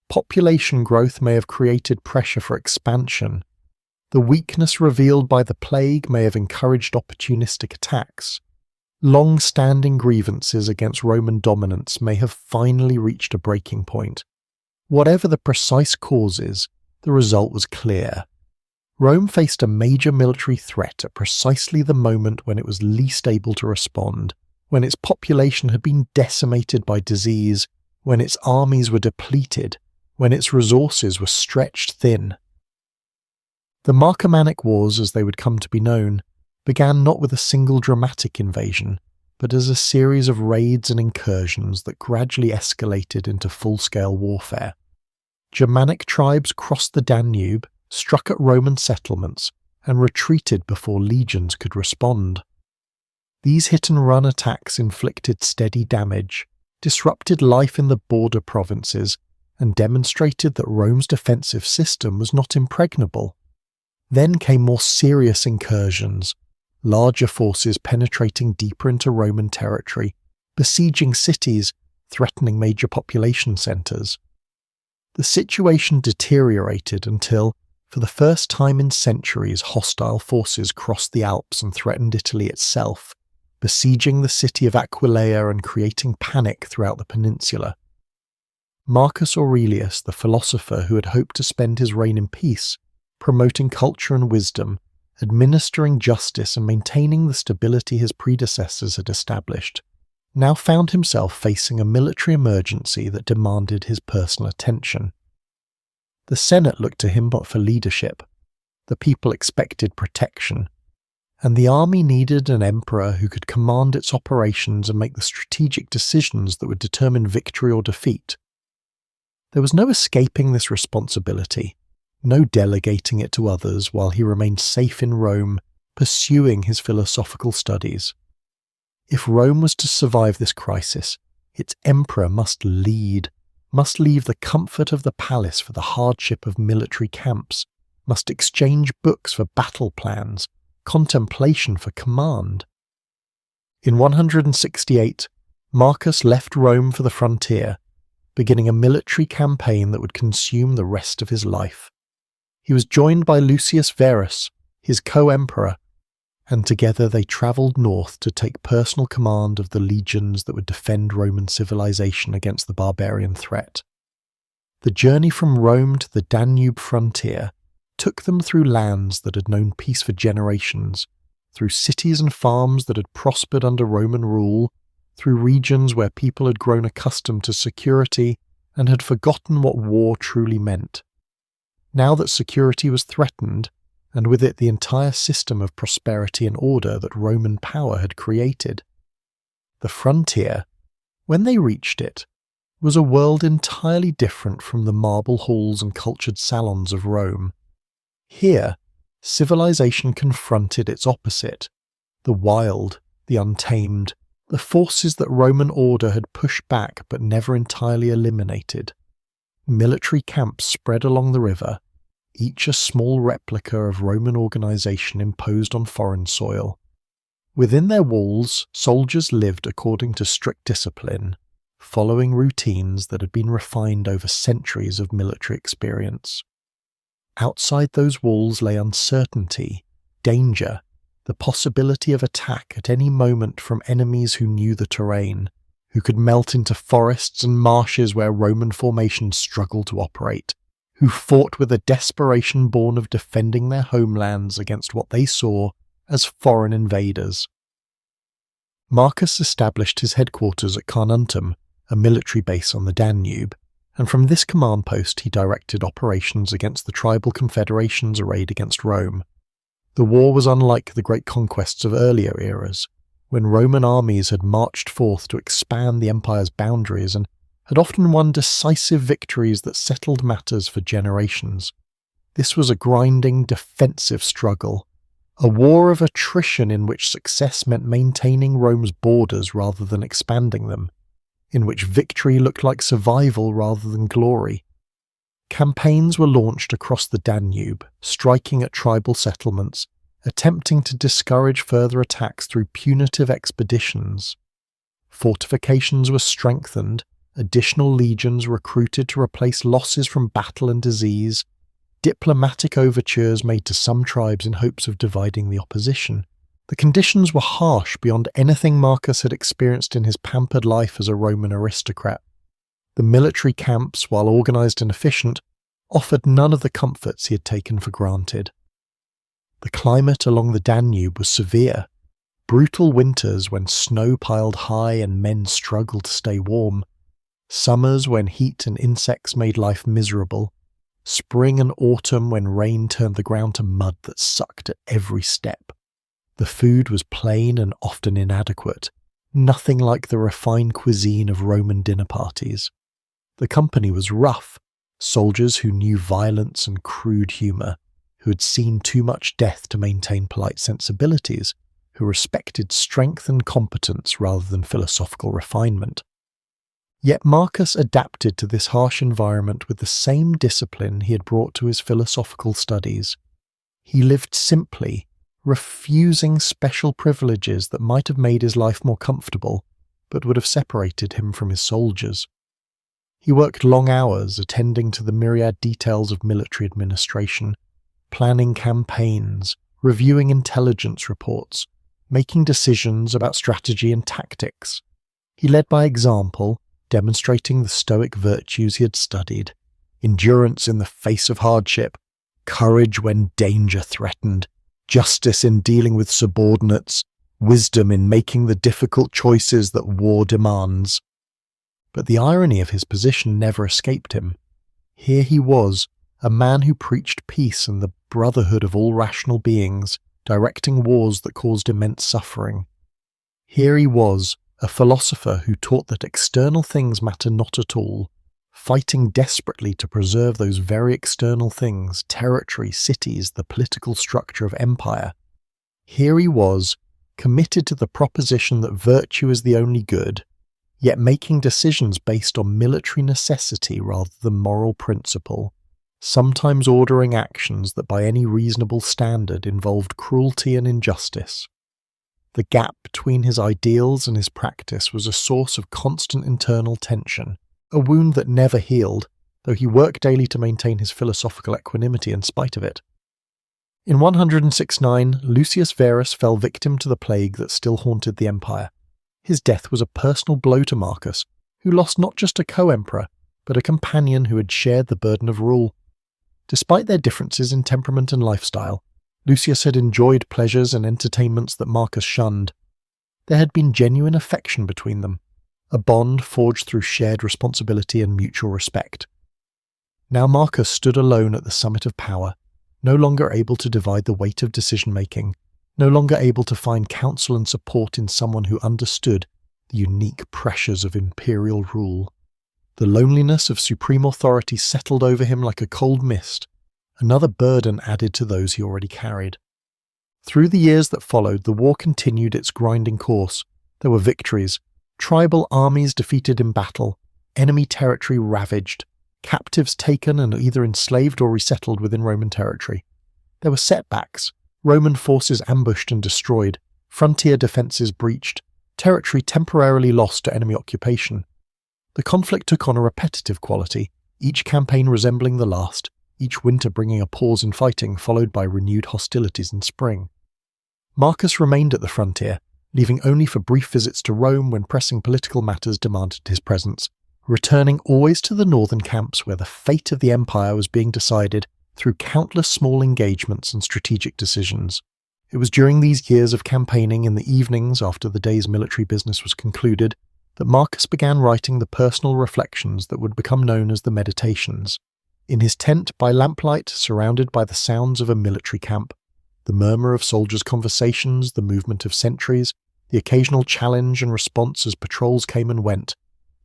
Population growth may have created pressure for expansion. The weakness revealed by the plague may have encouraged opportunistic attacks. Long-standing grievances against Roman dominance may have finally reached a breaking point. Whatever the precise causes, the result was clear. Rome faced a major military threat at precisely the moment when it was least able to respond, when its population had been decimated by disease, when its armies were depleted, when its resources were stretched thin. The Marcomannic Wars, as they would come to be known, began not with a single dramatic invasion, but as a series of raids and incursions that gradually escalated into full-scale warfare. Germanic tribes crossed the Danube, struck at Roman settlements, and retreated before legions could respond. These hit-and-run attacks inflicted steady damage, disrupted life in the border provinces, and demonstrated that Rome's defensive system was not impregnable. Then came more serious incursions, larger forces penetrating deeper into Roman territory, besieging cities, threatening major population centres. The situation deteriorated until, for the first time in centuries, hostile forces crossed the Alps and threatened Italy itself, besieging the city of Aquileia and creating panic throughout the peninsula. Marcus Aurelius, the philosopher who had hoped to spend his reign in peace, promoting culture and wisdom, administering justice and maintaining the stability his predecessors had established, now found himself facing a military emergency that demanded his personal attention. The Senate looked to him but for leadership, the people expected protection, and the army needed an emperor who could command its operations and make the strategic decisions that would determine victory or defeat. There was no escaping this responsibility, no delegating it to others while he remained safe in Rome, pursuing his philosophical studies. If Rome was to survive this crisis, its emperor must lead, must leave the comfort of the palace for the hardship of military camps, must exchange books for battle plans, contemplation for command. In 168, Marcus left Rome for the frontier, beginning a military campaign that would consume the rest of his life. He was joined by Lucius Verus, his co-emperor, and together they travelled north to take personal command of the legions that would defend Roman civilization against the barbarian threat. The journey from Rome to the Danube frontier took them through lands that had known peace for generations, through cities and farms that had prospered under Roman rule, through regions where people had grown accustomed to security and had forgotten what war truly meant. Now that security was threatened, and with it the entire system of prosperity and order that Roman power had created, the frontier, when they reached it, was a world entirely different from the marble halls and cultured salons of Rome. Here, civilization confronted its opposite, the wild, the untamed, the forces that Roman order had pushed back but never entirely eliminated. Military camps spread along the river, each a small replica of Roman organization imposed on foreign soil. Within their walls, soldiers lived according to strict discipline, following routines that had been refined over centuries of military experience. Outside those walls lay uncertainty, danger, the possibility of attack at any moment from enemies who knew the terrain, who could melt into forests and marshes where Roman formations struggled to operate, who fought with a desperation born of defending their homelands against what they saw as foreign invaders. Marcus established his headquarters at Carnuntum, a military base on the Danube, and from this command post he directed operations against the tribal confederations arrayed against Rome. The war was unlike the great conquests of earlier eras, when Roman armies had marched forth to expand the empire's boundaries and had often won decisive victories that settled matters for generations. This was a grinding, defensive struggle, a war of attrition in which success meant maintaining Rome's borders rather than expanding them, in which victory looked like survival rather than glory. Campaigns were launched across the Danube, striking at tribal settlements, attempting to discourage further attacks through punitive expeditions. Fortifications were strengthened, additional legions recruited to replace losses from battle and disease, diplomatic overtures made to some tribes in hopes of dividing the opposition. The conditions were harsh beyond anything Marcus had experienced in his pampered life as a Roman aristocrat. The military camps, while organised and efficient, offered none of the comforts he had taken for granted. The climate along the Danube was severe. Brutal winters when snow piled high and men struggled to stay warm. Summers when heat and insects made life miserable. Spring and autumn when rain turned the ground to mud that sucked at every step. The food was plain and often inadequate, nothing like the refined cuisine of Roman dinner parties. The company was rough, soldiers who knew violence and crude humour, who had seen too much death to maintain polite sensibilities, who respected strength and competence rather than philosophical refinement. Yet Marcus adapted to this harsh environment with the same discipline he had brought to his philosophical studies. He lived simply, refusing special privileges that might have made his life more comfortable, but would have separated him from his soldiers. He worked long hours attending to the myriad details of military administration, planning campaigns, reviewing intelligence reports, making decisions about strategy and tactics. He led by example, demonstrating the Stoic virtues he had studied: endurance in the face of hardship, courage when danger threatened, justice in dealing with subordinates, wisdom in making the difficult choices that war demands. But the irony of his position never escaped him. Here he was, a man who preached peace and the brotherhood of all rational beings, directing wars that caused immense suffering. Here he was, a philosopher who taught that external things matter not at all, fighting desperately to preserve those very external things, territory, cities, the political structure of empire. Here he was, committed to the proposition that virtue is the only good, yet making decisions based on military necessity rather than moral principle, sometimes ordering actions that by any reasonable standard involved cruelty and injustice. The gap between his ideals and his practice was a source of constant internal tension, a wound that never healed, though he worked daily to maintain his philosophical equanimity in spite of it. In 106-9, Lucius Verus fell victim to the plague that still haunted the empire. His death was a personal blow to Marcus, who lost not just a co-emperor, but a companion who had shared the burden of rule. Despite their differences in temperament and lifestyle, Lucius had enjoyed pleasures and entertainments that Marcus shunned. There had been genuine affection between them, a bond forged through shared responsibility and mutual respect. Now Marcus stood alone at the summit of power, no longer able to divide the weight of decision-making, no longer able to find counsel and support in someone who understood the unique pressures of imperial rule. The loneliness of supreme authority settled over him like a cold mist, another burden added to those he already carried. Through the years that followed, the war continued its grinding course. There were victories, tribal armies defeated in battle, enemy territory ravaged, captives taken and either enslaved or resettled within Roman territory. There were setbacks, Roman forces ambushed and destroyed, frontier defences breached, territory temporarily lost to enemy occupation. The conflict took on a repetitive quality, each campaign resembling the last, each winter bringing a pause in fighting followed by renewed hostilities in spring. Marcus remained at the frontier, leaving only for brief visits to Rome when pressing political matters demanded his presence, returning always to the northern camps where the fate of the empire was being decided through countless small engagements and strategic decisions. It was during these years of campaigning in the evenings after the day's military business was concluded that Marcus began writing the personal reflections that would become known as the Meditations. In his tent by lamplight, surrounded by the sounds of a military camp, the murmur of soldiers' conversations, the movement of sentries, the occasional challenge and response as patrols came and went,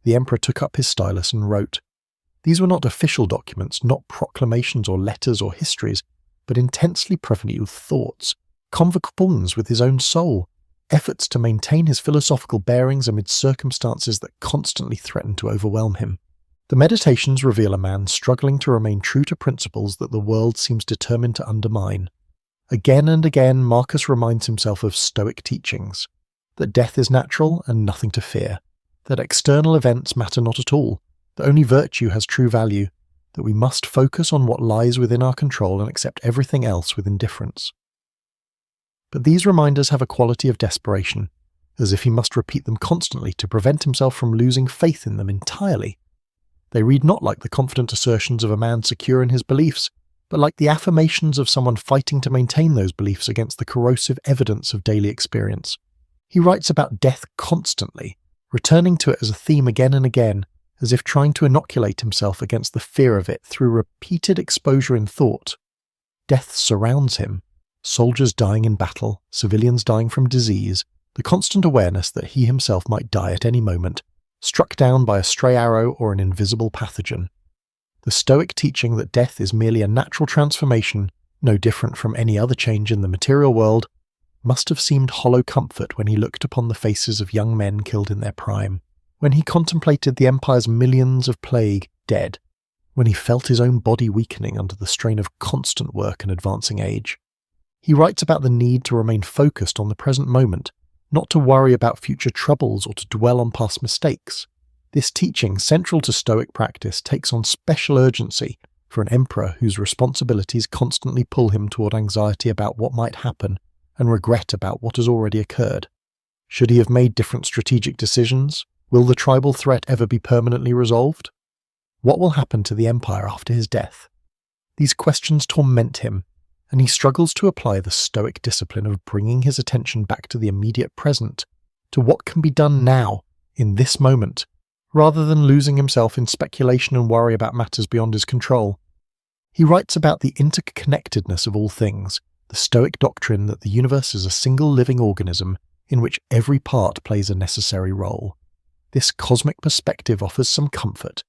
the emperor took up his stylus and wrote. These were not official documents, not proclamations or letters or histories, but intensely prevalent thoughts, conversations with his own soul, efforts to maintain his philosophical bearings amid circumstances that constantly threatened to overwhelm him. The Meditations reveal a man struggling to remain true to principles that the world seems determined to undermine. Again and again, Marcus reminds himself of Stoic teachings, that death is natural and nothing to fear, that external events matter not at all, that only virtue has true value, that we must focus on what lies within our control and accept everything else with indifference. But these reminders have a quality of desperation, as if he must repeat them constantly to prevent himself from losing faith in them entirely. They read not like the confident assertions of a man secure in his beliefs, but like the affirmations of someone fighting to maintain those beliefs against the corrosive evidence of daily experience. He writes about death constantly, returning to it as a theme again and again, as if trying to inoculate himself against the fear of it through repeated exposure in thought. Death surrounds him, soldiers dying in battle, civilians dying from disease, the constant awareness that he himself might die at any moment, struck down by a stray arrow or an invisible pathogen. The Stoic teaching that death is merely a natural transformation, no different from any other change in the material world, must have seemed hollow comfort when he looked upon the faces of young men killed in their prime, when he contemplated the empire's millions of plague dead, when he felt his own body weakening under the strain of constant work and advancing age. He writes about the need to remain focused on the present moment, not to worry about future troubles or to dwell on past mistakes. This teaching, central to Stoic practice, takes on special urgency for an emperor whose responsibilities constantly pull him toward anxiety about what might happen and regret about what has already occurred. Should he have made different strategic decisions? Will the tribal threat ever be permanently resolved? What will happen to the empire after his death? These questions torment him, and he struggles to apply the Stoic discipline of bringing his attention back to the immediate present, to what can be done now, in this moment, rather than losing himself in speculation and worry about matters beyond his control. He writes about the interconnectedness of all things, the Stoic doctrine that the universe is a single living organism in which every part plays a necessary role. This cosmic perspective offers some comfort.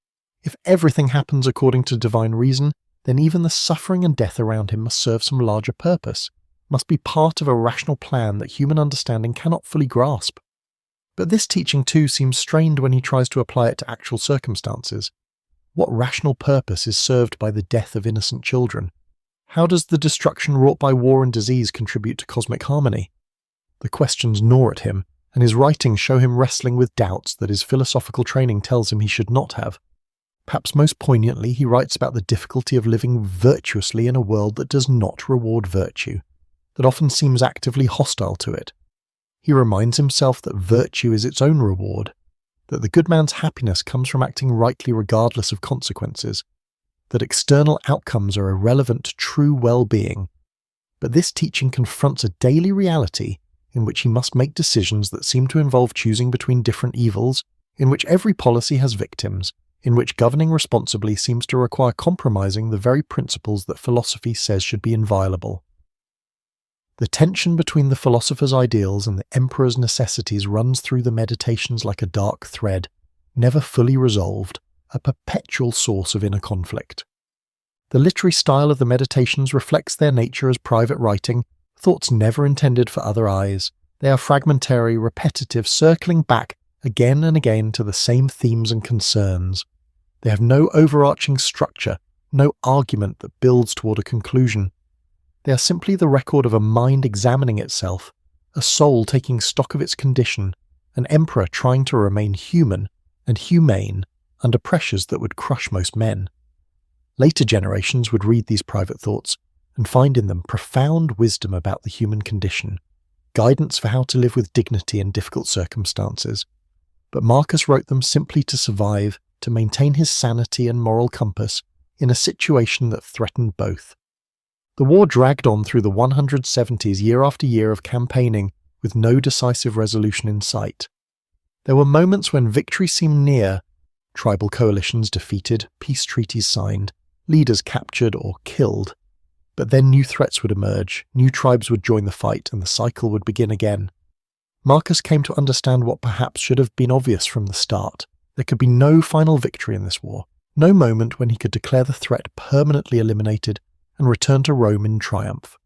If everything happens according to divine reason, then even the suffering and death around him must serve some larger purpose, must be part of a rational plan that human understanding cannot fully grasp. But this teaching too seems strained when he tries to apply it to actual circumstances. What rational purpose is served by the death of innocent children? How does the destruction wrought by war and disease contribute to cosmic harmony? The questions gnaw at him, and his writings show him wrestling with doubts that his philosophical training tells him he should not have. Perhaps most poignantly, he writes about the difficulty of living virtuously in a world that does not reward virtue, that often seems actively hostile to it. He reminds himself that virtue is its own reward, that the good man's happiness comes from acting rightly regardless of consequences, that external outcomes are irrelevant to true well-being. But this teaching confronts a daily reality in which he must make decisions that seem to involve choosing between different evils, in which every policy has victims, in which governing responsibly seems to require compromising the very principles that philosophy says should be inviolable. The tension between the philosopher's ideals and the emperor's necessities runs through the Meditations like a dark thread, never fully resolved, a perpetual source of inner conflict. The literary style of the Meditations reflects their nature as private writing, thoughts never intended for other eyes. They are fragmentary, repetitive, circling back again and again to the same themes and concerns. They have no overarching structure, no argument that builds toward a conclusion. They are simply the record of a mind examining itself, a soul taking stock of its condition, an emperor trying to remain human and humane under pressures that would crush most men. Later generations would read these private thoughts and find in them profound wisdom about the human condition, guidance for how to live with dignity in difficult circumstances. But Marcus wrote them simply to survive, to maintain his sanity and moral compass in a situation that threatened both. The war dragged on through the 170s year after year of campaigning with no decisive resolution in sight. There were moments when victory seemed near, tribal coalitions defeated, peace treaties signed, leaders captured or killed. But then new threats would emerge, new tribes would join the fight, and the cycle would begin again. Marcus came to understand what perhaps should have been obvious from the start. There could be no final victory in this war, no moment when he could declare the threat permanently eliminated and return to Rome in triumph.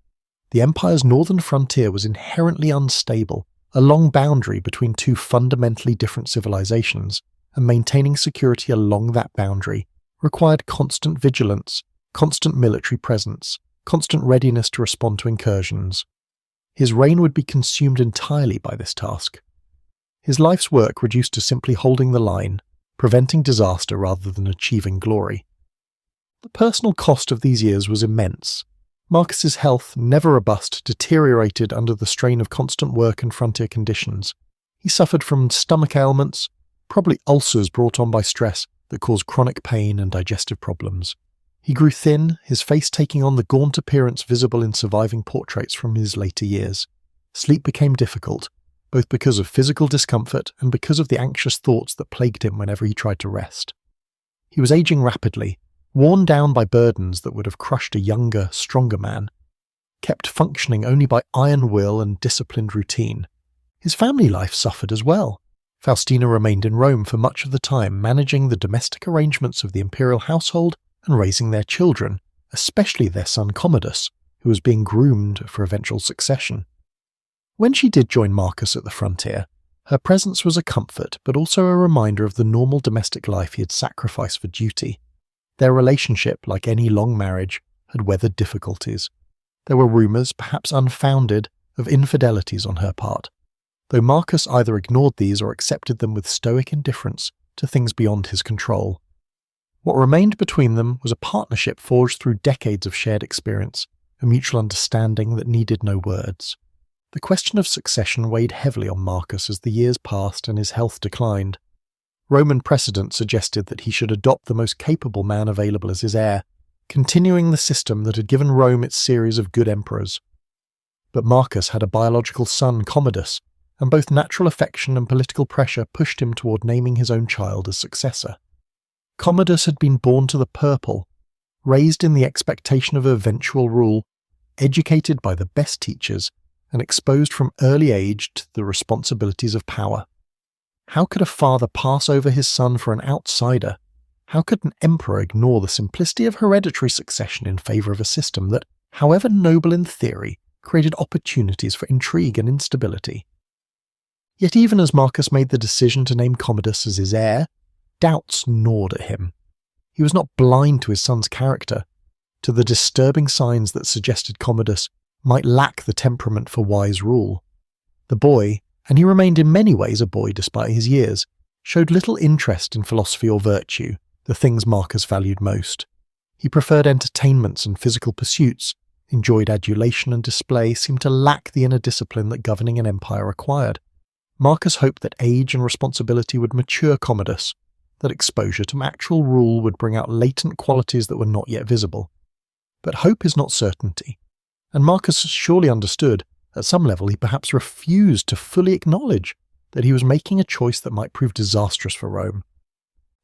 The empire's northern frontier was inherently unstable, a long boundary between two fundamentally different civilizations, and maintaining security along that boundary required constant vigilance, constant military presence, constant readiness to respond to incursions. His reign would be consumed entirely by this task. His life's work reduced to simply holding the line, preventing disaster rather than achieving glory. The personal cost of these years was immense. Marcus's health, never robust, deteriorated under the strain of constant work and frontier conditions. He suffered from stomach ailments, probably ulcers brought on by stress that caused chronic pain and digestive problems. He grew thin, his face taking on the gaunt appearance visible in surviving portraits from his later years. Sleep became difficult, both because of physical discomfort and because of the anxious thoughts that plagued him whenever he tried to rest. He was aging rapidly, worn down by burdens that would have crushed a younger, stronger man, kept functioning only by iron will and disciplined routine. His family life suffered as well. Faustina remained in Rome for much of the time, managing the domestic arrangements of the imperial household and raising their children, especially their son Commodus, who was being groomed for eventual succession. When she did join Marcus at the frontier, her presence was a comfort but also a reminder of the normal domestic life he had sacrificed for duty. Their relationship, like any long marriage, had weathered difficulties. There were rumours, perhaps unfounded, of infidelities on her part, though Marcus either ignored these or accepted them with stoic indifference to things beyond his control. What remained between them was a partnership forged through decades of shared experience, a mutual understanding that needed no words. The question of succession weighed heavily on Marcus as the years passed and his health declined. Roman precedent suggested that he should adopt the most capable man available as his heir, continuing the system that had given Rome its series of good emperors. But Marcus had a biological son, Commodus, and both natural affection and political pressure pushed him toward naming his own child as successor. Commodus had been born to the purple, raised in the expectation of eventual rule, educated by the best teachers, and exposed from early age to the responsibilities of power. How could a father pass over his son for an outsider? How could an emperor ignore the simplicity of hereditary succession in favour of a system that, however noble in theory, created opportunities for intrigue and instability? Yet even as Marcus made the decision to name Commodus as his heir, doubts gnawed at him. He was not blind to his son's character, to the disturbing signs that suggested Commodus might lack the temperament for wise rule. The boy, and he remained in many ways a boy despite his years, showed little interest in philosophy or virtue, the things Marcus valued most. He preferred entertainments and physical pursuits, enjoyed adulation and display, seemed to lack the inner discipline that governing an empire required. Marcus hoped that age and responsibility would mature Commodus, that exposure to actual rule would bring out latent qualities that were not yet visible. But hope is not certainty, and Marcus surely understood, at some level he perhaps refused to fully acknowledge that he was making a choice that might prove disastrous for Rome.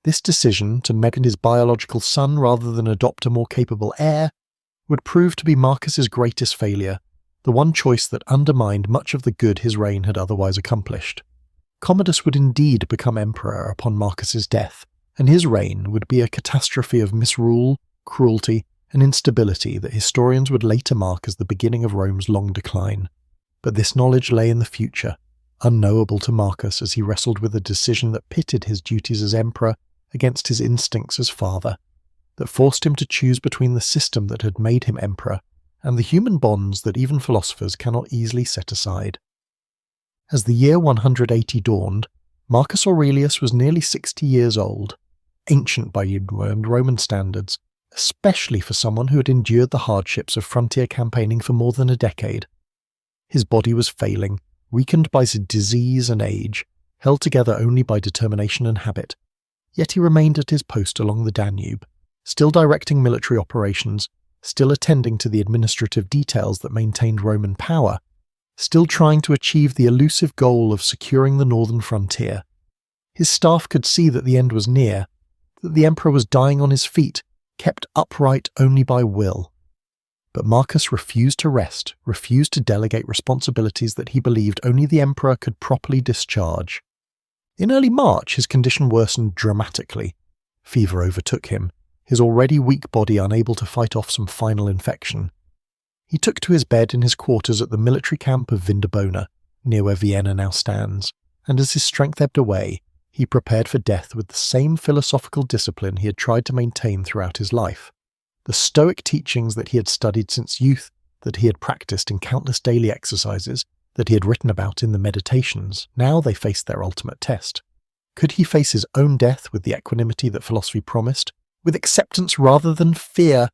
This decision to mediate his biological son rather than adopt a more capable heir would prove to be Marcus's greatest failure, the one choice that undermined much of the good his reign had otherwise accomplished. Commodus would indeed become emperor upon Marcus's death, and his reign would be a catastrophe of misrule, cruelty, and instability that historians would later mark as the beginning of Rome's long decline. But this knowledge lay in the future, unknowable to Marcus as he wrestled with a decision that pitted his duties as emperor against his instincts as father, that forced him to choose between the system that had made him emperor and the human bonds that even philosophers cannot easily set aside. As the year 180 dawned, Marcus Aurelius was nearly 60 years old, ancient by Roman standards, especially for someone who had endured the hardships of frontier campaigning for more than a decade. His body was failing, weakened by disease and age, held together only by determination and habit. Yet he remained at his post along the Danube, still directing military operations, still attending to the administrative details that maintained Roman power, still trying to achieve the elusive goal of securing the northern frontier. His staff could see that the end was near, that the emperor was dying on his feet, kept upright only by will. But Marcus refused to rest, refused to delegate responsibilities that he believed only the emperor could properly discharge. In early March, his condition worsened dramatically. Fever overtook him, his already weak body unable to fight off some final infection. He took to his bed in his quarters at the military camp of Vindobona, near where Vienna now stands, and as his strength ebbed away, he prepared for death with the same philosophical discipline he had tried to maintain throughout his life. The Stoic teachings that he had studied since youth, that he had practiced in countless daily exercises, that he had written about in the Meditations, now they faced their ultimate test. Could he face his own death with the equanimity that philosophy promised, with acceptance rather than fear,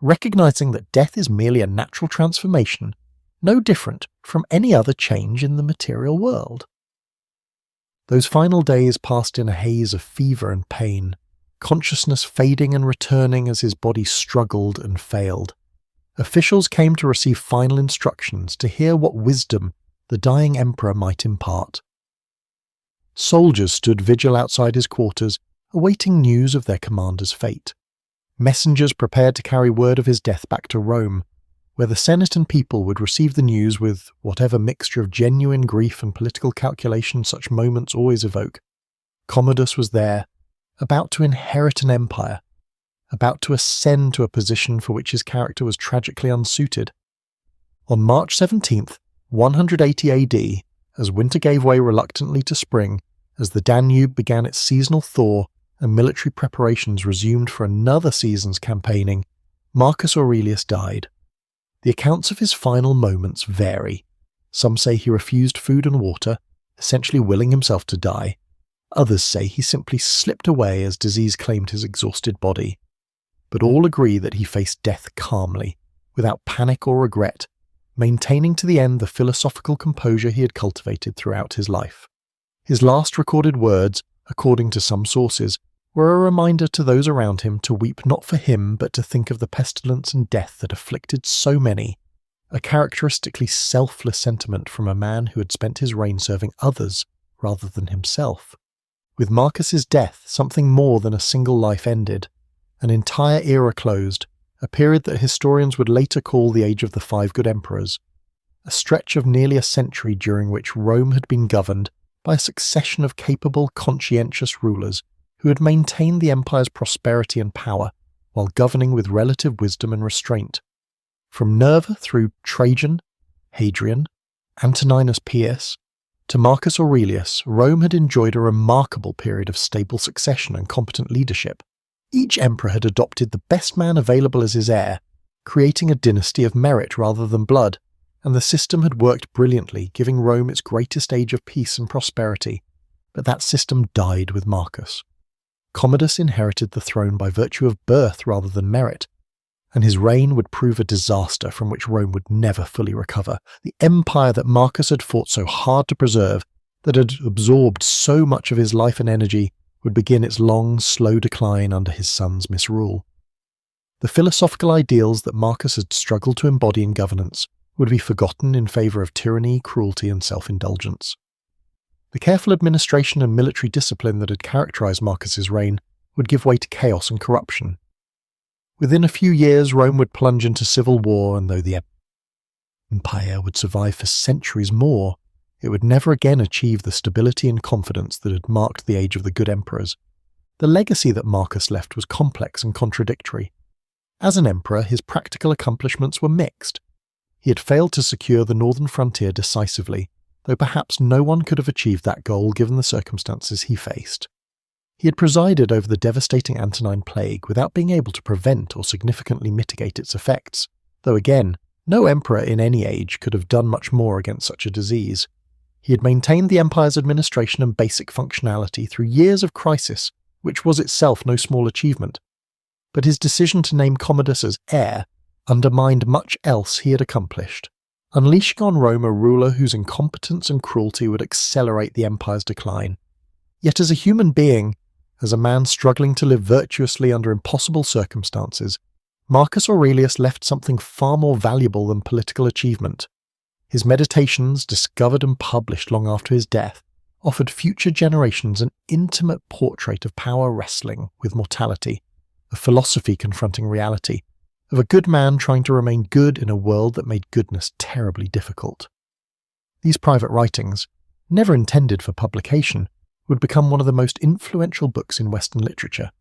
recognizing that death is merely a natural transformation, no different from any other change in the material world? Those final days passed in a haze of fever and pain, consciousness fading and returning as his body struggled and failed. Officials came to receive final instructions to hear what wisdom the dying emperor might impart. Soldiers stood vigil outside his quarters, awaiting news of their commander's fate. Messengers prepared to carry word of his death back to Rome, where the Senate and people would receive the news with whatever mixture of genuine grief and political calculation such moments always evoke. Commodus was there, about to inherit an empire, about to ascend to a position for which his character was tragically unsuited. On March 17th, 180 AD, as winter gave way reluctantly to spring, as the Danube began its seasonal thaw and military preparations resumed for another season's campaigning, Marcus Aurelius died. The accounts of his final moments vary. Some say he refused food and water, essentially willing himself to die. Others say he simply slipped away as disease claimed his exhausted body. But all agree that he faced death calmly, without panic or regret, maintaining to the end the philosophical composure he had cultivated throughout his life. His last recorded words, according to some sources, were a reminder to those around him to weep not for him but to think of the pestilence and death that afflicted so many, a characteristically selfless sentiment from a man who had spent his reign serving others rather than himself. With Marcus's death, something more than a single life ended. An entire era closed, a period that historians would later call the Age of the Five Good Emperors, a stretch of nearly a century during which Rome had been governed by a succession of capable, conscientious rulers who had maintained the empire's prosperity and power while governing with relative wisdom and restraint. From Nerva through Trajan, Hadrian, Antoninus Pius, to Marcus Aurelius, Rome had enjoyed a remarkable period of stable succession and competent leadership. Each emperor had adopted the best man available as his heir, creating a dynasty of merit rather than blood, and the system had worked brilliantly, giving Rome its greatest age of peace and prosperity. But that system died with Marcus. Commodus inherited the throne by virtue of birth rather than merit, and his reign would prove a disaster from which Rome would never fully recover. The empire that Marcus had fought so hard to preserve, that had absorbed so much of his life and energy, would begin its long, slow decline under his son's misrule. The philosophical ideals that Marcus had struggled to embody in governance would be forgotten in favour of tyranny, cruelty, and self-indulgence. The careful administration and military discipline that had characterised Marcus's reign would give way to chaos and corruption. Within a few years, Rome would plunge into civil war, and though the empire would survive for centuries more, it would never again achieve the stability and confidence that had marked the age of the good emperors. The legacy that Marcus left was complex and contradictory. As an emperor, his practical accomplishments were mixed. He had failed to secure the northern frontier decisively, though perhaps no one could have achieved that goal given the circumstances he faced. He had presided over the devastating Antonine Plague without being able to prevent or significantly mitigate its effects, though again, no emperor in any age could have done much more against such a disease. He had maintained the empire's administration and basic functionality through years of crisis, which was itself no small achievement. But his decision to name Commodus as heir undermined much else he had accomplished, unleashing on Rome a ruler whose incompetence and cruelty would accelerate the empire's decline. Yet as a human being, as a man struggling to live virtuously under impossible circumstances, Marcus Aurelius left something far more valuable than political achievement. His meditations, discovered and published long after his death, offered future generations an intimate portrait of power wrestling with mortality, of philosophy confronting reality, of a good man trying to remain good in a world that made goodness terribly difficult. These private writings, never intended for publication, would become one of the most influential books in Western literature,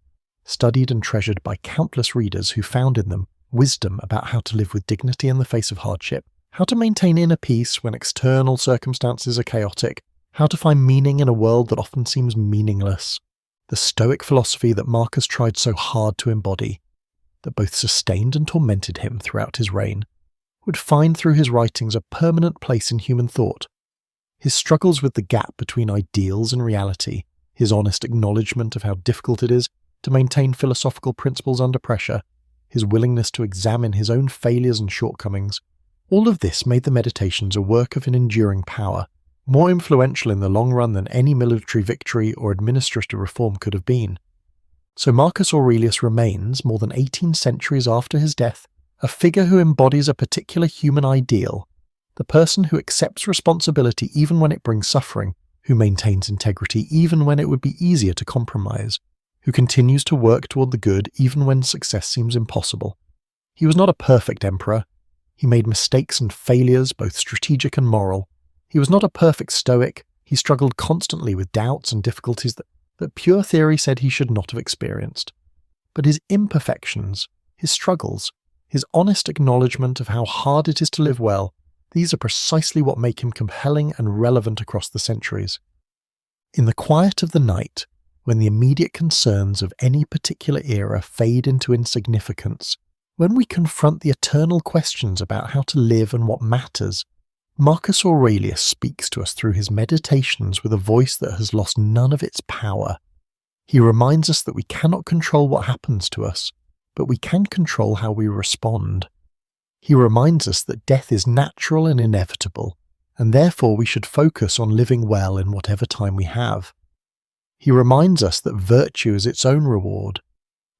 studied and treasured by countless readers who found in them wisdom about how to live with dignity in the face of hardship, how to maintain inner peace when external circumstances are chaotic, how to find meaning in a world that often seems meaningless. The Stoic philosophy that Marcus tried so hard to embody, that both sustained and tormented him throughout his reign, would find through his writings a permanent place in human thought. His struggles with the gap between ideals and reality, his honest acknowledgement of how difficult it is to maintain philosophical principles under pressure, his willingness to examine his own failures and shortcomings, all of this made the Meditations a work of an enduring power, more influential in the long run than any military victory or administrative reform could have been. So Marcus Aurelius remains, more than 18 centuries after his death, a figure who embodies a particular human ideal, the person who accepts responsibility even when it brings suffering, who maintains integrity even when it would be easier to compromise, who continues to work toward the good even when success seems impossible. He was not a perfect emperor. He made mistakes and failures, both strategic and moral. He was not a perfect Stoic. He struggled constantly with doubts and difficulties that pure theory said he should not have experienced. But his imperfections, his struggles, his honest acknowledgement of how hard it is to live well, these are precisely what make him compelling and relevant across the centuries. In the quiet of the night, when the immediate concerns of any particular era fade into insignificance, when we confront the eternal questions about how to live and what matters, Marcus Aurelius speaks to us through his Meditations with a voice that has lost none of its power. He reminds us that we cannot control what happens to us, but we can control how we respond. He reminds us that death is natural and inevitable, and therefore we should focus on living well in whatever time we have. He reminds us that virtue is its own reward,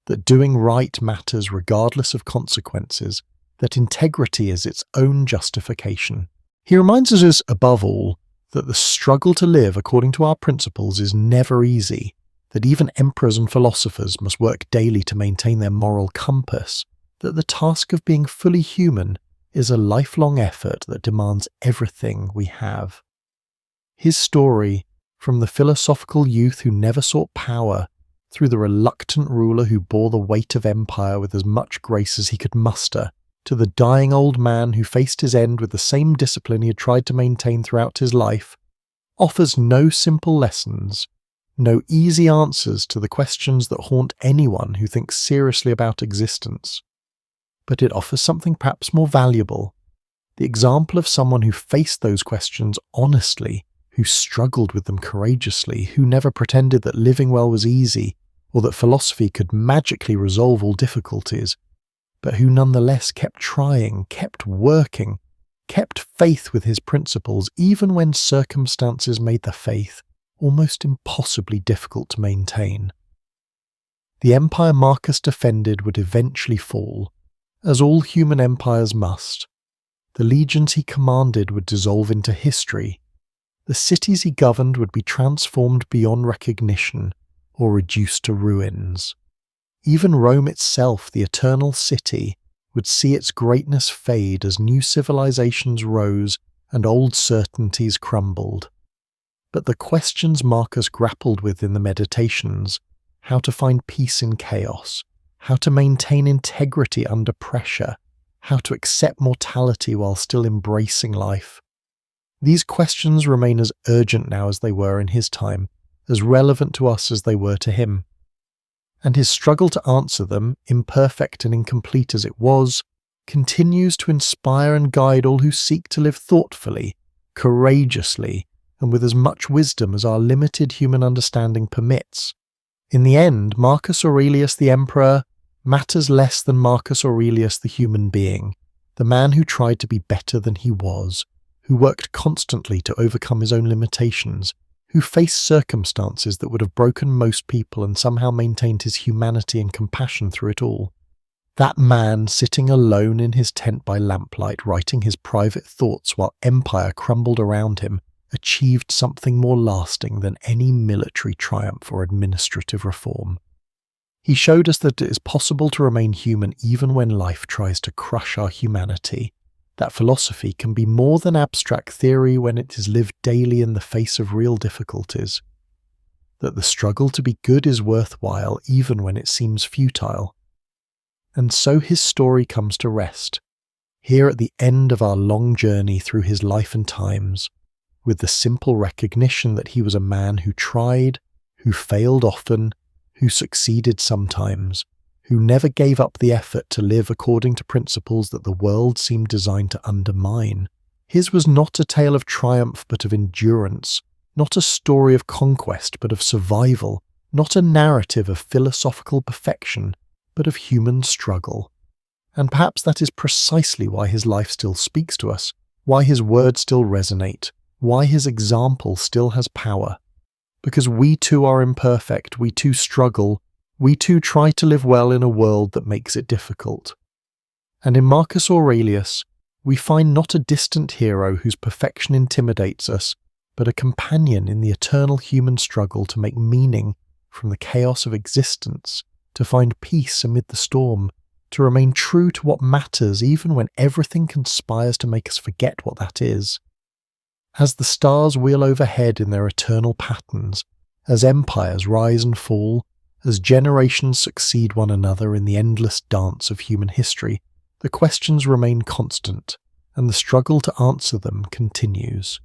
that doing right matters regardless of consequences, that integrity is its own justification. He reminds us, above all, that the struggle to live according to our principles is never easy, that even emperors and philosophers must work daily to maintain their moral compass, that the task of being fully human is a lifelong effort that demands everything we have. His story, from the philosophical youth who never sought power, through the reluctant ruler who bore the weight of empire with as much grace as he could muster, to the dying old man who faced his end with the same discipline he had tried to maintain throughout his life, offers no simple lessons, no easy answers to the questions that haunt anyone who thinks seriously about existence. But it offers something perhaps more valuable, the example of someone who faced those questions honestly, who struggled with them courageously, who never pretended that living well was easy, or that philosophy could magically resolve all difficulties, but who nonetheless kept trying, kept working, kept faith with his principles even when circumstances made the faith almost impossibly difficult to maintain. The empire Marcus defended would eventually fall, as all human empires must. The legions he commanded would dissolve into history. The cities he governed would be transformed beyond recognition or reduced to ruins. Even Rome itself, the eternal city, would see its greatness fade as new civilizations rose and old certainties crumbled. But the questions Marcus grappled with in the Meditations, how to find peace in chaos, how to maintain integrity under pressure, how to accept mortality while still embracing life. These questions remain as urgent now as they were in his time, as relevant to us as they were to him. And his struggle to answer them, imperfect and incomplete as it was, continues to inspire and guide all who seek to live thoughtfully, courageously, and with as much wisdom as our limited human understanding permits. In the end, Marcus Aurelius the Emperor matters less than Marcus Aurelius the human being, the man who tried to be better than he was, who worked constantly to overcome his own limitations, who faced circumstances that would have broken most people and somehow maintained his humanity and compassion through it all. That man, sitting alone in his tent by lamplight, writing his private thoughts while empire crumbled around him, achieved something more lasting than any military triumph or administrative reform. He showed us that it is possible to remain human even when life tries to crush our humanity, that philosophy can be more than abstract theory when it is lived daily in the face of real difficulties, that the struggle to be good is worthwhile even when it seems futile. And so his story comes to rest, here at the end of our long journey through his life and times, with the simple recognition that he was a man who tried, who failed often, who succeeded sometimes, who never gave up the effort to live according to principles that the world seemed designed to undermine. His was not a tale of triumph but of endurance, not a story of conquest but of survival, not a narrative of philosophical perfection but of human struggle. And perhaps that is precisely why his life still speaks to us, why his words still resonate, why his example still has power. Because we too are imperfect, we too struggle, we too try to live well in a world that makes it difficult. And in Marcus Aurelius, we find not a distant hero whose perfection intimidates us, but a companion in the eternal human struggle to make meaning from the chaos of existence, to find peace amid the storm, to remain true to what matters even when everything conspires to make us forget what that is. As the stars wheel overhead in their eternal patterns, as empires rise and fall, as generations succeed one another in the endless dance of human history, the questions remain constant, and the struggle to answer them continues.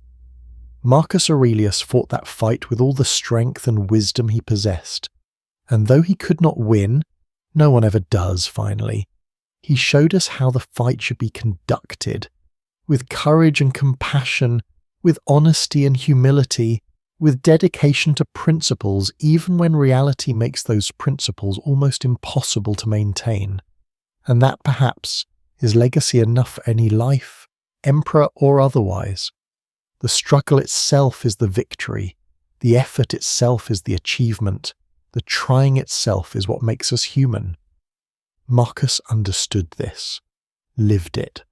Marcus Aurelius fought that fight with all the strength and wisdom he possessed, and though he could not win, no one ever does finally, he showed us how the fight should be conducted, with courage and compassion, with honesty and humility, with dedication to principles even when reality makes those principles almost impossible to maintain. And that perhaps is legacy enough for any life, emperor or otherwise. The struggle itself is the victory, the effort itself is the achievement, the trying itself is what makes us human. Marcus understood this, lived it,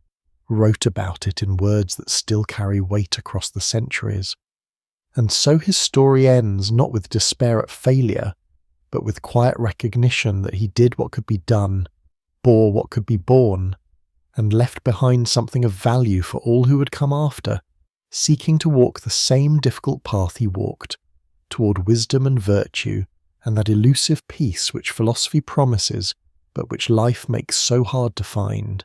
wrote about it in words that still carry weight across the centuries. And so his story ends not with despair at failure, but with quiet recognition that he did what could be done, bore what could be borne, and left behind something of value for all who would come after, seeking to walk the same difficult path he walked, toward wisdom and virtue, and that elusive peace which philosophy promises, but which life makes so hard to find.